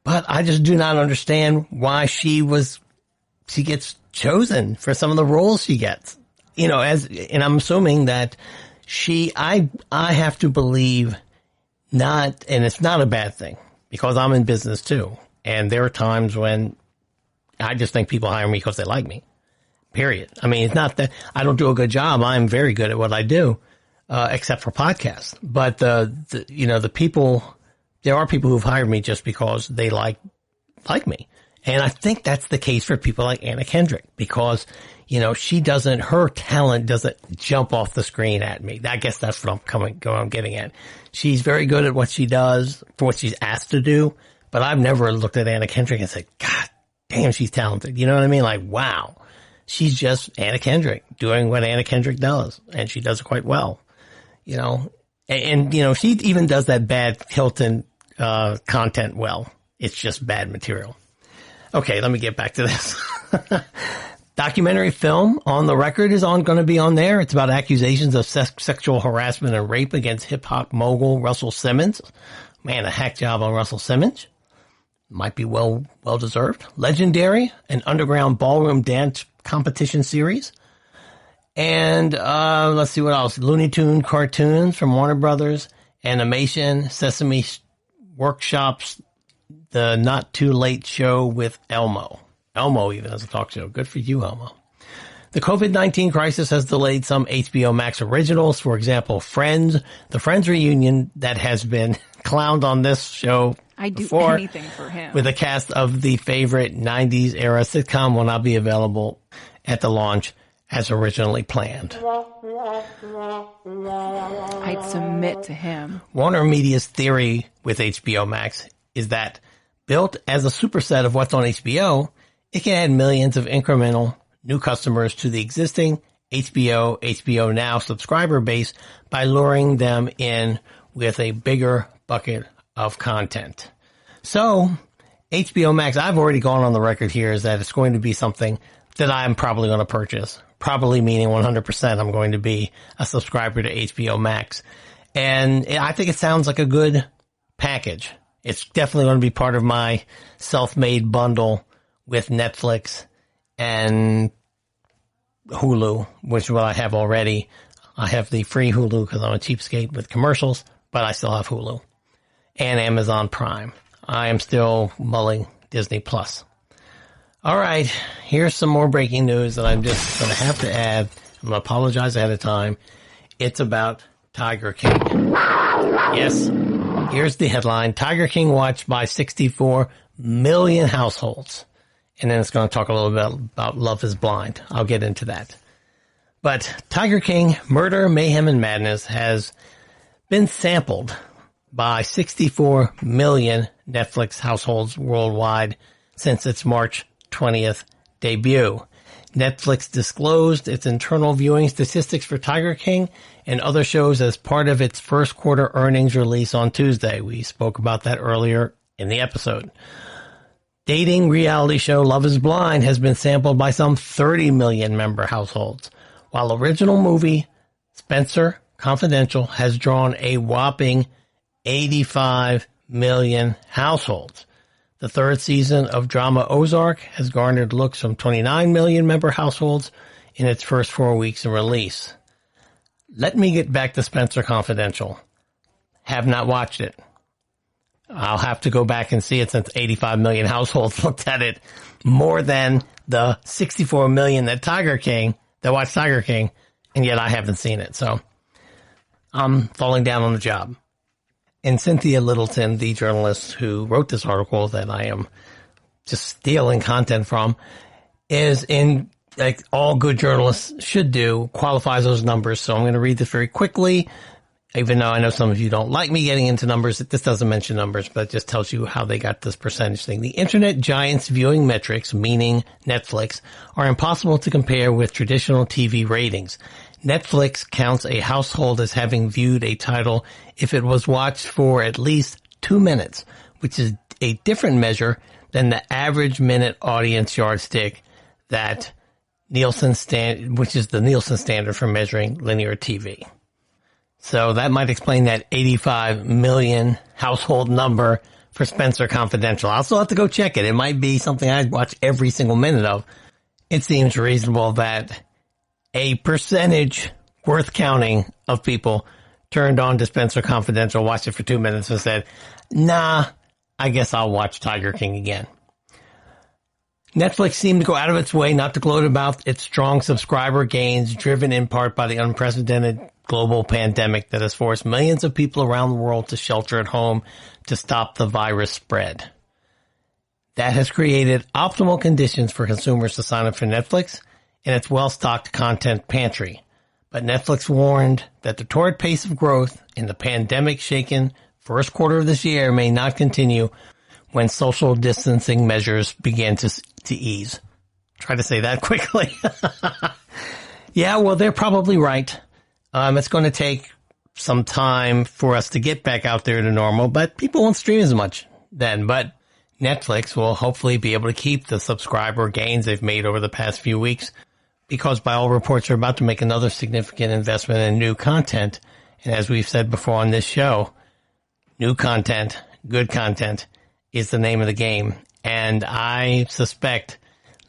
But I just do not understand why she gets chosen for some of the roles she gets. You know, and I'm assuming that I have to believe not, and it's not a bad thing, because I'm in business too. And there are times when I just think people hire me because they like me. Period. I mean, it's not that I don't do a good job. I'm very good at what I do, except for podcasts. But the people, there are people who've hired me just because they like me. And I think that's the case for people like Anna Kendrick, because, you know, her talent doesn't jump off the screen at me. I guess that's what I'm getting at. She's very good at what she does for what she's asked to do. But I've never looked at Anna Kendrick and said, God damn, she's talented. You know what I mean? Like, wow. She's just Anna Kendrick doing what Anna Kendrick does, and she does it quite well, you know. And you know, she even does that bad Hilton content well. It's just bad material. Okay, let me get back to this. Documentary film On the Record is going to be on there. It's about accusations of sexual harassment and rape against hip hop mogul Russell Simmons. Man, a hack job on Russell Simmons. Might be well deserved. Legendary, an underground ballroom dance competition series. And let's see what else. Looney Tune cartoons from Warner Brothers, animation, Sesame Workshops, the Not Too Late Show with Elmo. Elmo even has a talk show. Good for you, Elmo. The COVID-19 crisis has delayed some HBO Max originals. For example, Friends, the Friends reunion that has been clowned on this show I do before, anything for him. with a cast of the favorite 90s era sitcom will not be available at the launch as originally planned. I'd submit to him. Warner Media's theory with HBO Max is that built as a superset of what's on HBO, it can add millions of incremental new customers to the existing HBO Now subscriber base by luring them in with a bigger bucket of content. So, HBO Max, I've already gone on the record here, is that it's going to be something that I'm probably going to purchase. Probably meaning 100% I'm going to be a subscriber to HBO Max. And I think it sounds like a good package. It's definitely going to be part of my self-made bundle with Netflix and Hulu, which is what I have already. I have the free Hulu because I'm a cheapskate with commercials, but I still have Hulu and Amazon Prime. I am still mulling Disney Plus. All right, here's some more breaking news that I'm just going to have to add. I'm going to apologize ahead of time. It's about Tiger King. Yes, here's the headline. Tiger King watched by 64 million households. And then it's going to talk a little bit about Love is Blind. I'll get into that. But Tiger King, Murder, Mayhem, and Madness has been sampled by 64 million Netflix households worldwide since its March 20th debut. Netflix disclosed its internal viewing statistics for Tiger King and other shows as part of its first quarter earnings release on Tuesday. We spoke about that earlier in the episode. Dating reality show Love is Blind has been sampled by some 30 million member households, while original movie Spencer Confidential has drawn a whopping 85 million households. The third season of drama Ozark has garnered looks from 29 million member households in its first 4 weeks of release. Let me get back to Spencer Confidential. Have not watched it. I'll have to go back and see it since 85 million households looked at it, more than the 64 million that watched Tiger King, and yet I haven't seen it. So I'm falling down on the job. And Cynthia Littleton, the journalist who wrote this article that I am just stealing content from, is in, like all good journalists should do, qualifies those numbers. So I'm going to read this very quickly, even though I know some of you don't like me getting into numbers. This doesn't mention numbers, but it just tells you how they got this percentage thing. The internet giant's viewing metrics, meaning Netflix, are impossible to compare with traditional TV ratings. Netflix counts a household as having viewed a title if it was watched for at least 2 minutes, which is a different measure than the average minute audience yardstick that which is the Nielsen standard for measuring linear TV. So that might explain that 85 million household number for Spencer Confidential. I'll still have to go check it. It might be something I'd watch every single minute of. It seems reasonable that a percentage worth counting of people turned on to Spencer Confidential, watched it for 2 minutes and said, nah, I guess I'll watch Tiger King again. Netflix seemed to go out of its way not to gloat about its strong subscriber gains, driven in part by the unprecedented global pandemic that has forced millions of people around the world to shelter at home to stop the virus spread. That has created optimal conditions for consumers to sign up for Netflix and its well-stocked content pantry. But Netflix warned that the torrid pace of growth in the pandemic-shaken first quarter of this year may not continue when social distancing measures begin to ease. Try to say that quickly. Yeah, well, they're probably right. It's going to take some time for us to get back out there to normal, but people won't stream as much then. But Netflix will hopefully be able to keep the subscriber gains they've made over the past few weeks, because by all reports are about to make another significant investment in new content. And as we've said before on this show, new content, good content is the name of the game. And I suspect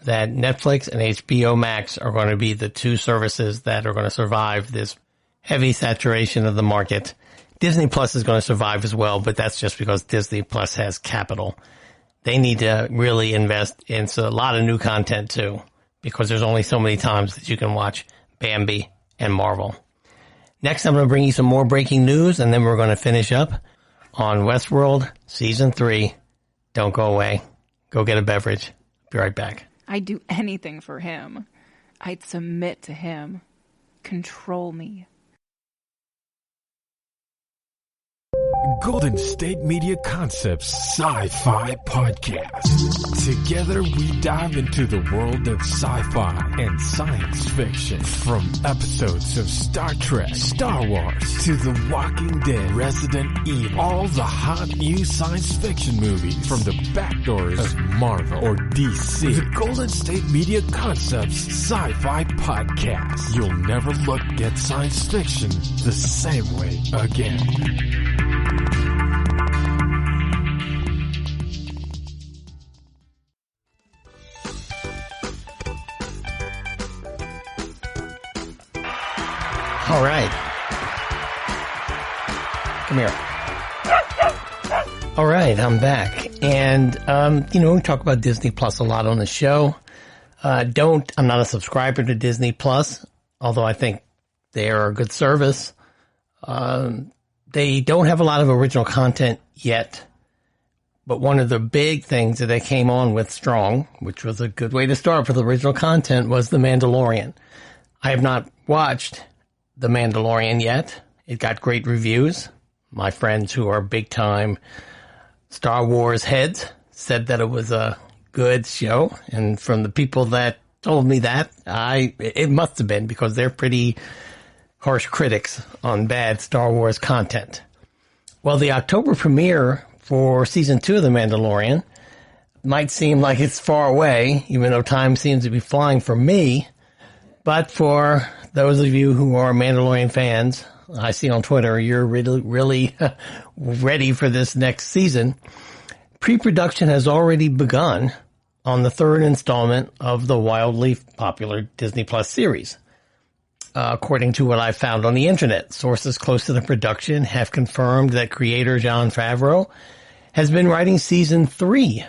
that Netflix and HBO Max are going to be the two services that are going to survive this heavy saturation of the market. Disney Plus is going to survive as well, but that's just because Disney Plus has capital. They need to really invest in a lot of new content too, because there's only so many times that you can watch Bambi and Marvel. Next, I'm going to bring you some more breaking news, and then we're going to finish up on Westworld Season 3. Don't go away. Go get a beverage. Be right back. I'd do anything for him. I'd submit to him. Control me. Golden State Media Concepts Sci-Fi Podcast. Together we dive into the world of sci-fi and science fiction. From episodes of Star Trek, Star Wars, to The Walking Dead, Resident Evil, all the hot new science fiction movies from the backdoors of Marvel or DC. The Golden State Media Concepts Sci-Fi Podcast. You'll never look at science fiction the same way again. All right. Come here. All right, I'm back. And, we talk about Disney Plus a lot on the show. I'm not a subscriber to Disney Plus, although I think they are a good service. They don't have a lot of original content yet, but one of the big things that they came on with strong, which was a good way to start with original content, was The Mandalorian. I have not watched The Mandalorian yet. It got great reviews. My friends who are big-time Star Wars heads said that it was a good show, and from the people that told me that, it must have been, because they're pretty harsh critics on bad Star Wars content. Well, the October premiere for season 2 of The Mandalorian might seem like it's far away, even though time seems to be flying for me. But for those of you who are Mandalorian fans, I see on Twitter, you're really ready for this next season. Pre-production has already begun on the third installment of the wildly popular Disney Plus series. According to what I found on the internet, sources close to the production have confirmed that creator Jon Favreau has been writing season 3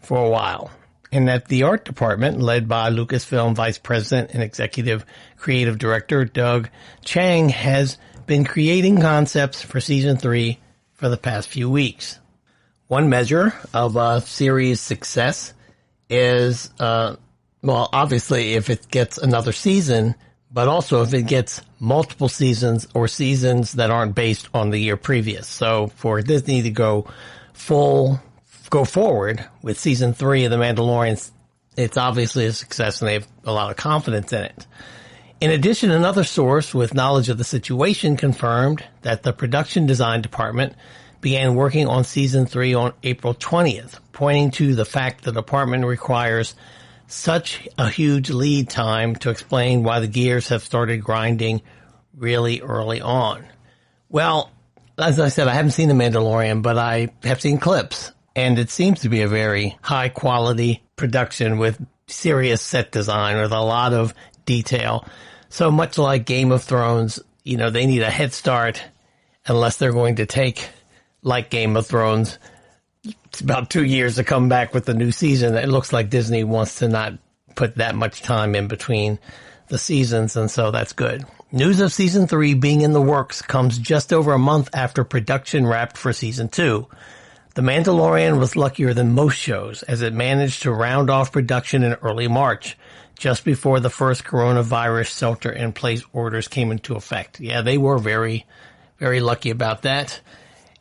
for a while, and that the art department, led by Lucasfilm Vice President and Executive Creative Director Doug Chiang, has been creating concepts for season 3 for the past few weeks. One measure of a series' success is, obviously if it gets another season, but also if it gets multiple seasons or seasons that aren't based on the year previous. So for Disney to go forward with season 3 of The Mandalorian, it's obviously a success and they have a lot of confidence in it. In addition, another source with knowledge of the situation confirmed that the production design department began working on season 3 on April 20th, pointing to the fact the department requires such a huge lead time to explain why the gears have started grinding really early on. Well, as I said, I haven't seen The Mandalorian, but I have seen clips, and it seems to be a very high quality production with serious set design with a lot of detail. So much like Game of Thrones, they need a head start unless they're going to take, like Game of Thrones, it's about 2 years to come back with the new season. It looks like Disney wants to not put that much time in between the seasons, and so that's good. News of season 3 being in the works comes just over a month after production wrapped for season 2. The Mandalorian was luckier than most shows, as it managed to round off production in early March, just before the first coronavirus shelter-in-place orders came into effect. Yeah, they were very, very lucky about that.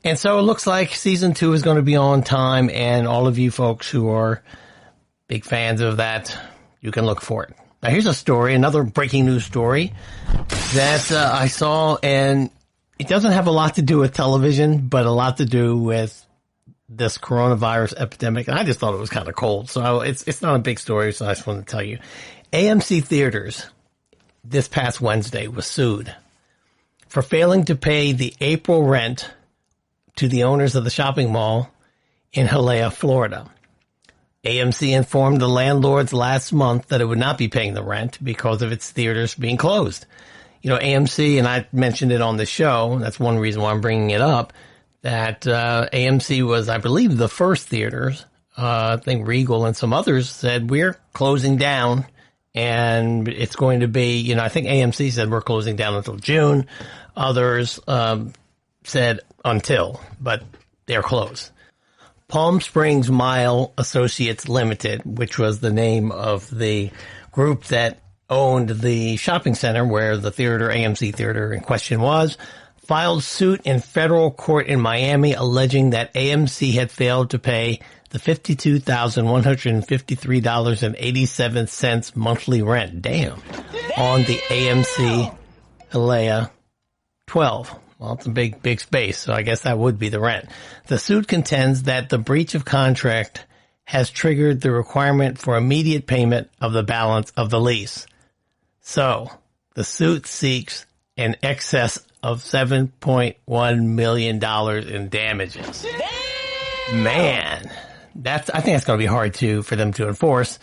And so it looks like season 2 is going to be on time, and all of you folks who are big fans of that, you can look for it. Now here's a story, another breaking news story that I saw, and it doesn't have a lot to do with television, but a lot to do with this coronavirus epidemic. And I just thought it was kind of cold, so it's not a big story, so I just wanted to tell you. AMC Theaters this past Wednesday was sued for failing to pay the April rent to the owners of the shopping mall in Hialeah, Florida. AMC informed the landlords last month that it would not be paying the rent because of its theaters being closed. AMC, and I mentioned it on the show, that's one reason why I'm bringing it up, that AMC was, I believe, the first theaters. I think Regal and some others said, we're closing down, and it's going to be, I think AMC said we're closing down until June. Others said until, but they're closed. Palm Springs Mile Associates Limited, which was the name of the group that owned the shopping center where the theater, AMC Theater in question was, filed suit in federal court in Miami alleging that AMC had failed to pay the $52,153.87 monthly rent, on the AMC Hialeah 12. Well, it's a big space, so I guess that would be the rent. The suit contends that the breach of contract has triggered the requirement for immediate payment of the balance of the lease. So, the suit seeks in excess of $7.1 million in damages. Man, I think that's going to be hard for them to enforce.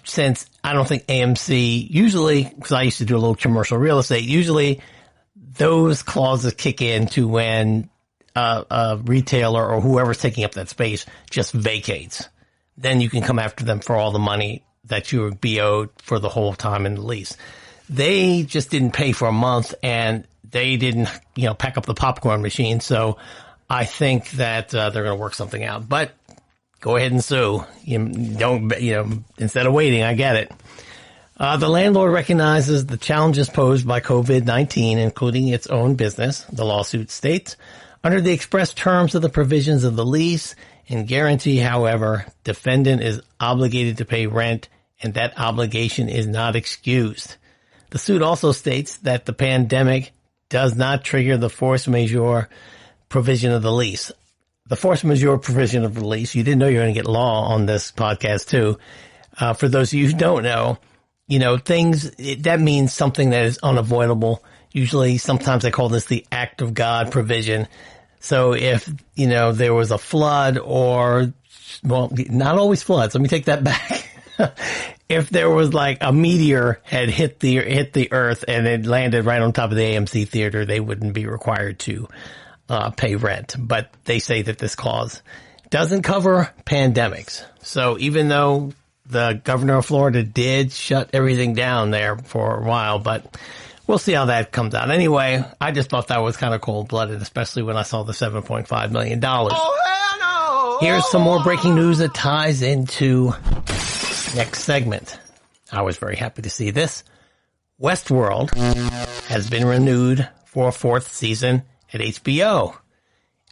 Since I don't think AMC usually, because I used to do a little commercial real estate, usually those clauses kick in to when a retailer or whoever's taking up that space just vacates, then you can come after them for all the money that you would be owed for the whole time in the lease. They just didn't pay for a month, and they didn't, pack up the popcorn machine. So I think that they're going to work something out. But go ahead and sue. Instead of waiting, I get it. The landlord recognizes the challenges posed by COVID-19, including its own business. The lawsuit states, under the express terms of the provisions of the lease and guarantee, however, defendant is obligated to pay rent, and that obligation is not excused. The suit also states that the pandemic does not trigger the force majeure provision of the lease. The force majeure provision of the lease, you didn't know you were going to get law on this podcast too. For those of you who don't know, that means something that is unavoidable. Usually, sometimes I call this the act of God provision. So if, there was a flood not always floods. Let me take that back. If there was like a meteor had hit the earth and it landed right on top of the AMC theater, they wouldn't be required to pay rent. But they say that this clause doesn't cover pandemics. So even though the governor of Florida did shut everything down there for a while, but we'll see how that comes out. Anyway, I just thought that was kind of cold-blooded, especially when I saw the $7.5 million. Oh, hell no! Here's some more breaking news that ties into next segment. I was very happy to see this. Westworld has been renewed for a 4th season at HBO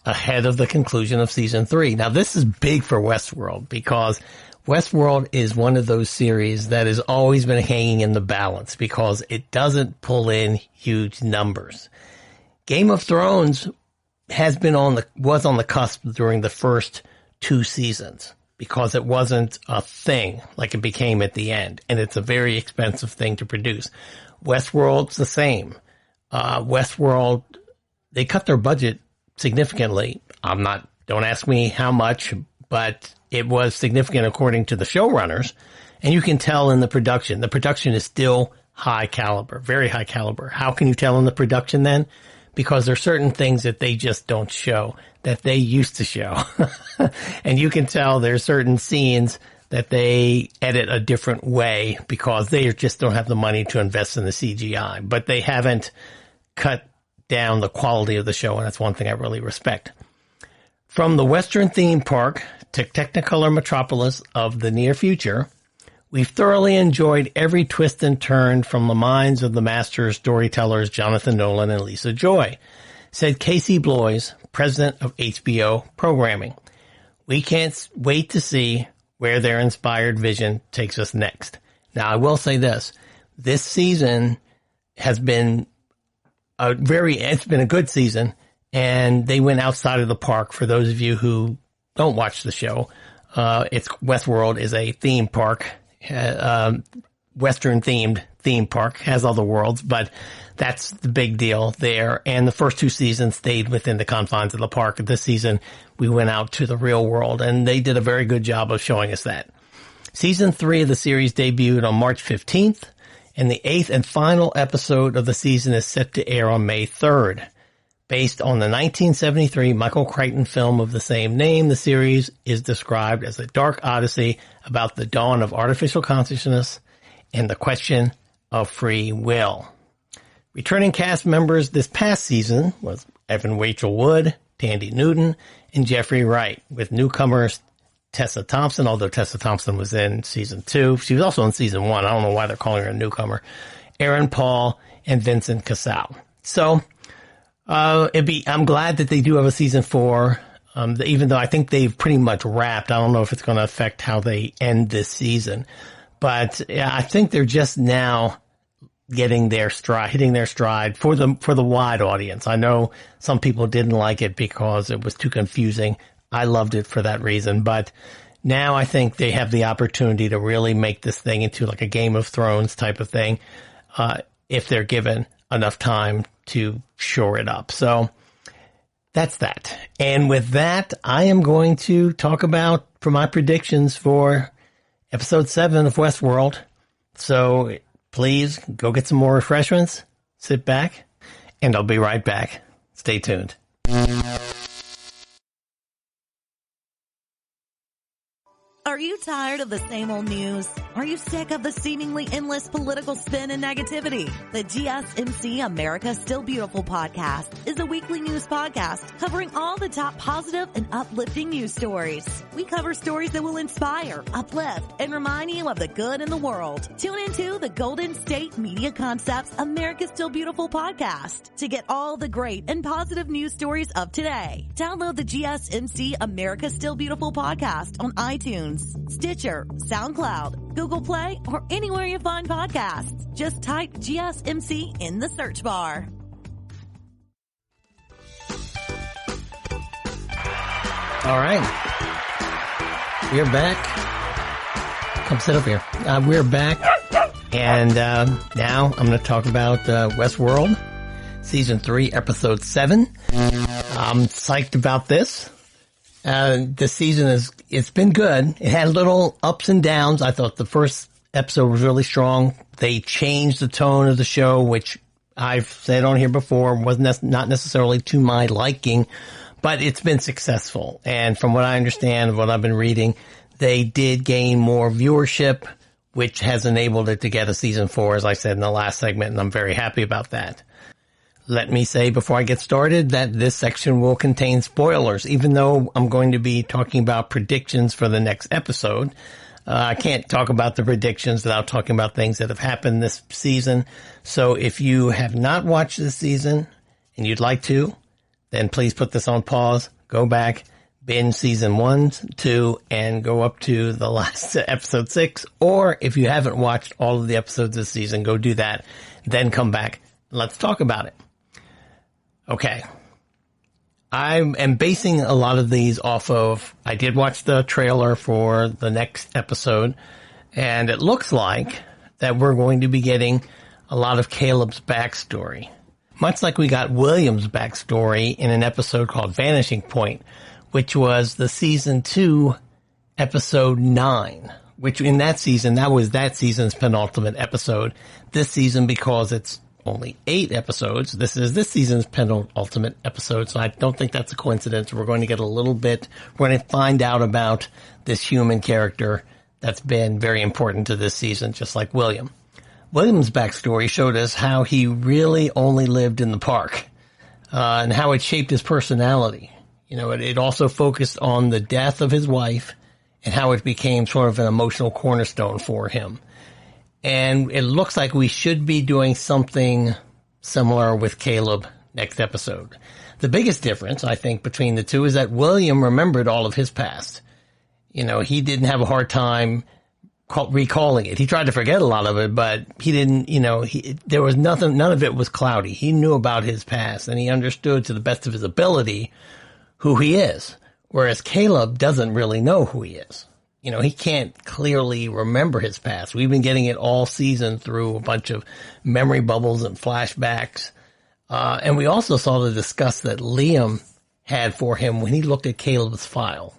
ahead of the conclusion of season 3. Now, this is big for Westworld because Westworld is one of those series that has always been hanging in the balance because it doesn't pull in huge numbers. Game of Thrones was on the cusp during the first 2 seasons because it wasn't a thing like it became at the end, and it's a very expensive thing to produce. Westworld's the same. Westworld, they cut their budget significantly. Don't ask me how much, but it was significant according to the showrunners, and you can tell in the production. The production is still high caliber, very high caliber. How can you tell in the production then? Because there are certain things that they just don't show that they used to show. And you can tell there's certain scenes that they edit a different way because they just don't have the money to invest in the CGI. But they haven't cut down the quality of the show, and that's one thing I really respect. From the Western theme park to Technicolor metropolis of the near future, we've thoroughly enjoyed every twist and turn from the minds of the master storytellers Jonathan Nolan and Lisa Joy, said Casey Bloys, president of HBO Programming. We can't wait to see where their inspired vision takes us next. Now, I will say this. This season has been it's been a good season, and they went outside of the park. For those of you who don't watch the show, Westworld is a theme park, Western themed theme park, has all the worlds, but that's the big deal there. And the first 2 seasons stayed within the confines of the park. This season, we went out to the real world, and they did a very good job of showing us that. Season 3 of the series debuted on March 15th, and the 8th and final episode of the season is set to air on May 3rd. Based on the 1973 Michael Crichton film of the same name, the series is described as a dark odyssey about the dawn of artificial consciousness and the question of free will. Returning cast members this past season was Evan Rachel Wood, Tandy Newton, and Jeffrey Wright, with newcomers Tessa Thompson, although Tessa Thompson was in season 2. She was also in season 1. I don't know why they're calling her a newcomer. Aaron Paul and Vincent Cassell. So, I'm glad that they do have a season 4, even though I think they've pretty much wrapped. I don't know if it's going to affect how they end this season, but yeah, I think they're just now hitting their stride for the wide audience. I know some people didn't like it because it was too confusing. I loved it for that reason, but now I think they have the opportunity to really make this thing into like a Game of Thrones type of thing, if they're given enough time to shore it up. So that's that. And with that, I am going to talk about for my predictions for episode 7 of Westworld. So please go get some more refreshments, sit back, and I'll be right back. Stay tuned. Are you tired of the same old news? Are you sick of the seemingly endless political spin and negativity? The GSMC America Still Beautiful podcast is a weekly news podcast covering all the top positive and uplifting news stories. We cover stories that will inspire, uplift, and remind you of the good in the world. Tune into the Golden State Media Concepts America Still Beautiful podcast to get all the great and positive news stories of today. Download the GSMC America Still Beautiful podcast on iTunes, Stitcher, SoundCloud, Google Play, or anywhere you find podcasts. Just type GSMC in the search bar. All right. We're back. Come sit up here. We're back. And now I'm going to talk about Westworld, Season 3, Episode 7. I'm psyched about this. This season it's been good. It had little ups and downs. I thought the first episode was really strong. They changed the tone of the show, which I've said on here before, wasn't not necessarily to my liking, but it's been successful. And from what I understand, what I've been reading, they did gain more viewership, which has enabled it to get a season 4, as I said in the last segment, and I'm very happy about that. Let me say before I get started that this section will contain spoilers, even though I'm going to be talking about predictions for the next episode. I can't talk about the predictions without talking about things that have happened this season. So if you have not watched this season and you'd like to, then please put this on pause, go back, binge season 1, 2, and go up to the last episode 6. Or if you haven't watched all of the episodes this season, go do that, then come back. Let's talk about it. Okay. I am basing a lot of these off of, I did watch the trailer for the next episode, and it looks like that we're going to be getting a lot of Caleb's backstory. Much like we got William's backstory in an episode called Vanishing Point, which was the season 2, episode 9, which in that season, that was that season's penultimate episode. This season, because it's only 8 episodes, this is this season's penultimate episode, so I don't think that's a coincidence. We're going to get a little bit, we're going to find out about this human character that's been very important to this season, just like William. William's backstory showed us how he really only lived in the park, and how it shaped his personality. You know, it also focused on the death of his wife and how it became sort of an emotional cornerstone for him. And it looks like we should be doing something similar with Caleb next episode. The biggest difference, I think, between the two is that William remembered all of his past. You know, he didn't have a hard time recalling it. He tried to forget a lot of it, but he didn't, you know, there was nothing, none of it was cloudy. He knew about his past, and he understood to the best of his ability who he is. Whereas Caleb doesn't really know who he is. You know, he can't clearly remember his past. We've been getting it all season through a bunch of memory bubbles and flashbacks. And we also saw the disgust that Liam had for him when he looked at Caleb's file.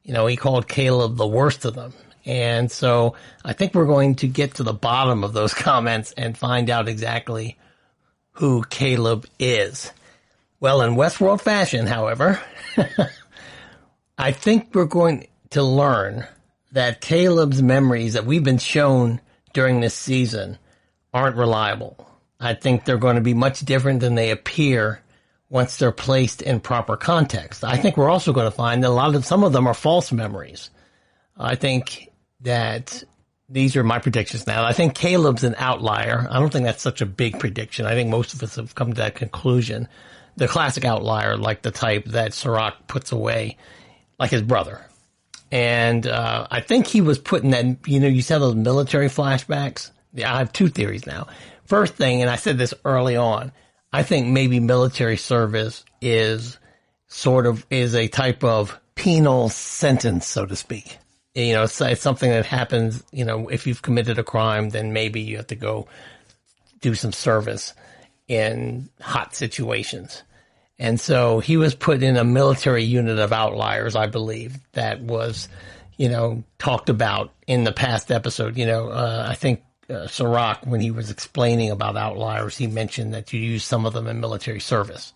You know, he called Caleb the worst of them. And so I think we're going to get to the bottom of those comments and find out exactly who Caleb is. Well, in Westworld fashion, however, I think we're going to learn that Caleb's memories that we've been shown during this season aren't reliable. I think they're going to be much different than they appear once they're placed in proper context. I think we're also going to find that some of them are false memories. I think that these are my predictions now. I think Caleb's an outlier. I don't think that's such a big prediction. I think most of us have come to that conclusion. The classic outlier, like the type that Sirach puts away, like his brother. And I think he was put in that, you know, you said those military flashbacks. Yeah, I have 2 theories now. First thing, and I said this early on, I think maybe military service is a type of penal sentence, so to speak. You know, it's something that happens, you know, if you've committed a crime, then maybe you have to go do some service in hot situations. And so he was put in a military unit of outliers, I believe, that was, you know, talked about in the past episode. You know, I think Sirach, when he was explaining about outliers, he mentioned that you use some of them in military service.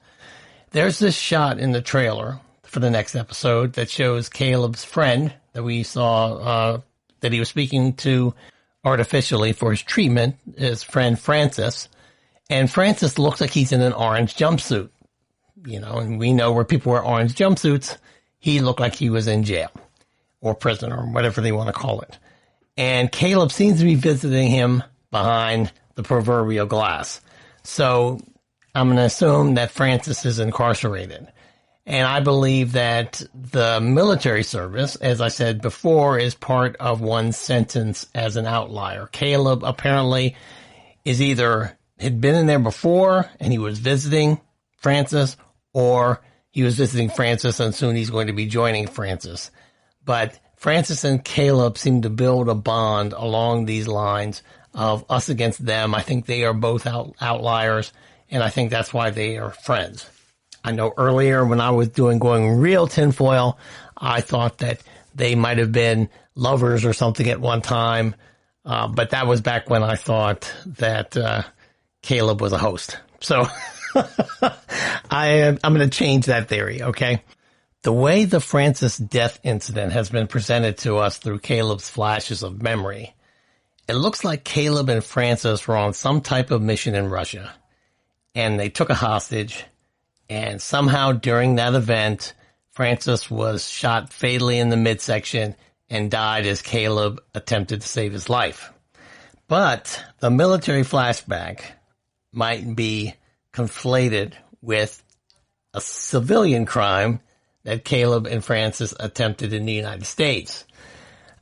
There's this shot in the trailer for the next episode that shows Caleb's friend, that we saw that he was speaking to artificially for his treatment, his friend Francis. And Francis looks like he's in an orange jumpsuit, and we know where people wear orange jumpsuits. He looked like he was in jail or prison or whatever they want to call it. And Caleb seems to be visiting him behind the proverbial glass. So I'm going to assume that Francis is incarcerated. And I believe that the military service, as I said before, is part of one's sentence as an outlier. Caleb apparently is either had been in there before and he was visiting Francis, or he was visiting Francis and soon he's going to be joining Francis. But Francis and Caleb seem to build a bond along these lines of us against them. I think they are both outliers, and I think that's why they are friends. I know earlier when I was going real tinfoil, I thought that they might have been lovers or something at one time, but that was back when I thought that Caleb was a host. So I'm going to change that theory, okay? The way the Francis death incident has been presented to us through Caleb's flashes of memory, it looks like Caleb and Francis were on some type of mission in Russia, and they took a hostage, and somehow during that event, Francis was shot fatally in the midsection and died as Caleb attempted to save his life. But the military flashback might be conflated with a civilian crime that Caleb and Francis attempted in the United States.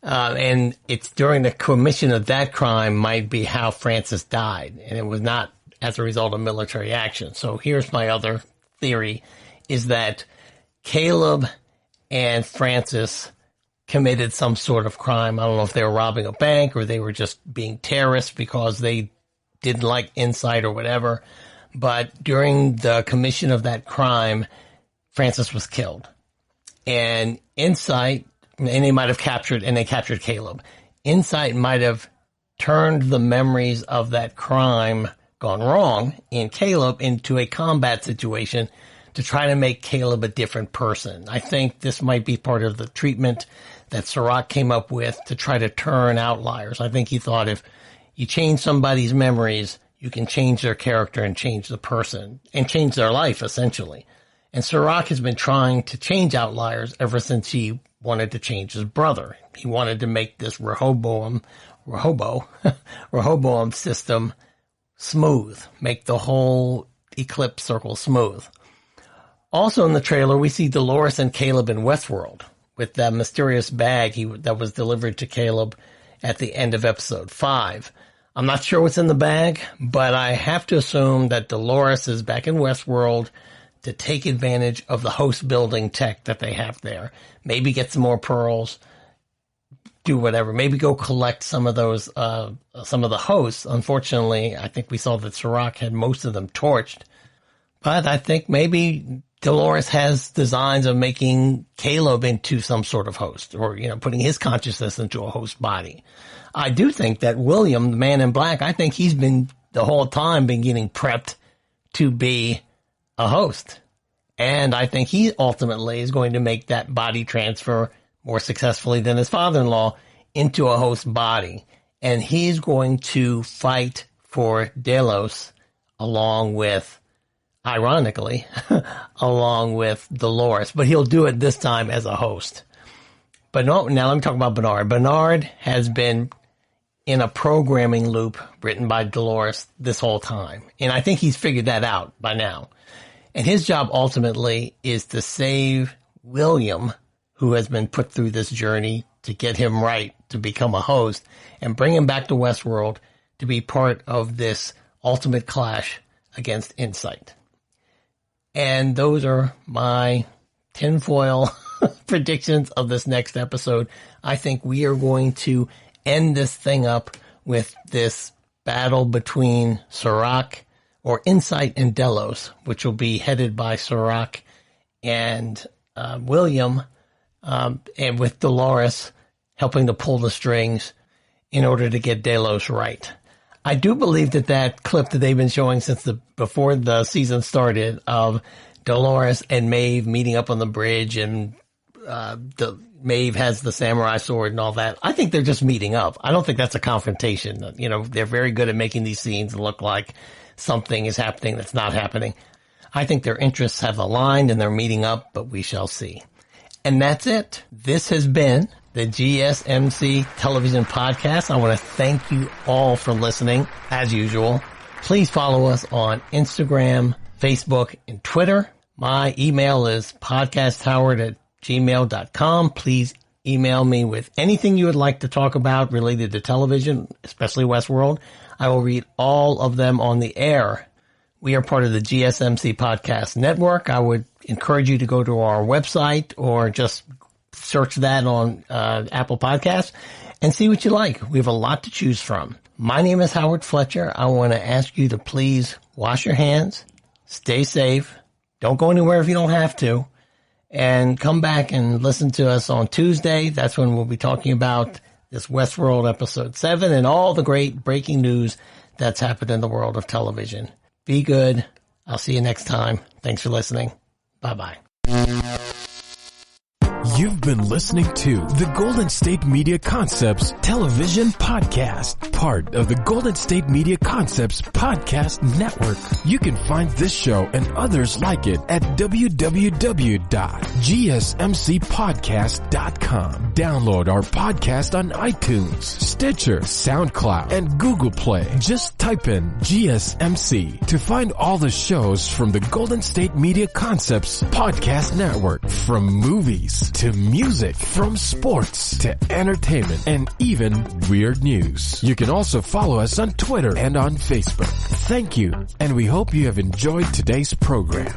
And it's during the commission of that crime might be how Francis died. And it was not as a result of military action. So here's my other theory, is that Caleb and Francis committed some sort of crime. I don't know if they were robbing a bank or they were just being terrorists because they didn't like Insight or whatever. But during the commission of that crime, Francis was killed. And Insight, and they might have captured Caleb. Insight might have turned the memories of that crime gone wrong in Caleb into a combat situation to try to make Caleb a different person. I think this might be part of the treatment that Sirach came up with to try to turn outliers. I think he thought if you change somebody's memories, you can change their character and change the person and change their life, essentially. And Sirach has been trying to change outliers ever since he wanted to change his brother. He wanted to make this Rehoboam system smooth, make the whole eclipse circle smooth. Also in the trailer, we see Dolores and Caleb in Westworld with that mysterious bag that was delivered to Caleb at the end of episode 5. I'm not sure what's in the bag, but I have to assume that Dolores is back in Westworld to take advantage of the host building tech that they have there. Maybe get some more pearls, do whatever. Maybe go collect some of those, some of the hosts. Unfortunately, I think we saw that Sirach had most of them torched. But I think maybe Dolores has designs of making Caleb into some sort of host or, putting his consciousness into a host body. I do think that William, the man in black, I think he's been the whole time been getting prepped to be a host. And I think he ultimately is going to make that body transfer more successfully than his father-in-law into a host body. And he's going to fight for Delos along with, ironically, along with Dolores. But he'll do it this time as a host. But no, now let me talk about Bernard. Bernard has been in a programming loop written by Dolores this whole time. And I think he's figured that out by now. And his job ultimately is to save William, who has been put through this journey, to get him right to become a host and bring him back to Westworld to be part of this ultimate clash against Insight. And those are my tinfoil predictions of this next episode. I think we are going to end this thing up with this battle between Sirach or Insight and Delos, which will be headed by Sirach and William, and with Dolores helping to pull the strings in order to get Delos right. I do believe that clip that they've been showing since before the season started of Dolores and Maeve meeting up on the bridge and Maeve has the samurai sword and all that. I think they're just meeting up. I don't think that's a confrontation. You know, they're very good at making these scenes look like something is happening that's not happening. I think their interests have aligned and they're meeting up, but we shall see. And that's it. This has been the GSMC Television Podcast. I want to thank you all for listening, as usual. Please follow us on Instagram, Facebook, and Twitter. My email is podcasthoward@gmail.com. Please email me with anything you would like to talk about related to television, especially Westworld. I will read all of them on the air. We are part of the GSMC Podcast Network. I would encourage you to go to our website or just search that on Apple Podcasts and see what you like. We have a lot to choose from. My name is Howard Fletcher. I want to ask you to please wash your hands, stay safe, don't go anywhere if you don't have to, and come back and listen to us on Tuesday. That's when we'll be talking about this Westworld episode 7 and all the great breaking news that's happened in the world of television. Be good. I'll see you next time. Thanks for listening. Bye-bye. You've been listening to the Golden State Media Concepts Television Podcast, part of the Golden State Media Concepts Podcast Network. You can find this show and others like it at www.gsmcpodcast.com. Download our podcast on iTunes, Stitcher, SoundCloud, and Google Play. Just type in GSMC to find all the shows from the Golden State Media Concepts Podcast Network, from movies to music, from sports to entertainment, and even weird news. You can also follow us on Twitter and on Facebook. Thank you, and we hope you have enjoyed today's program.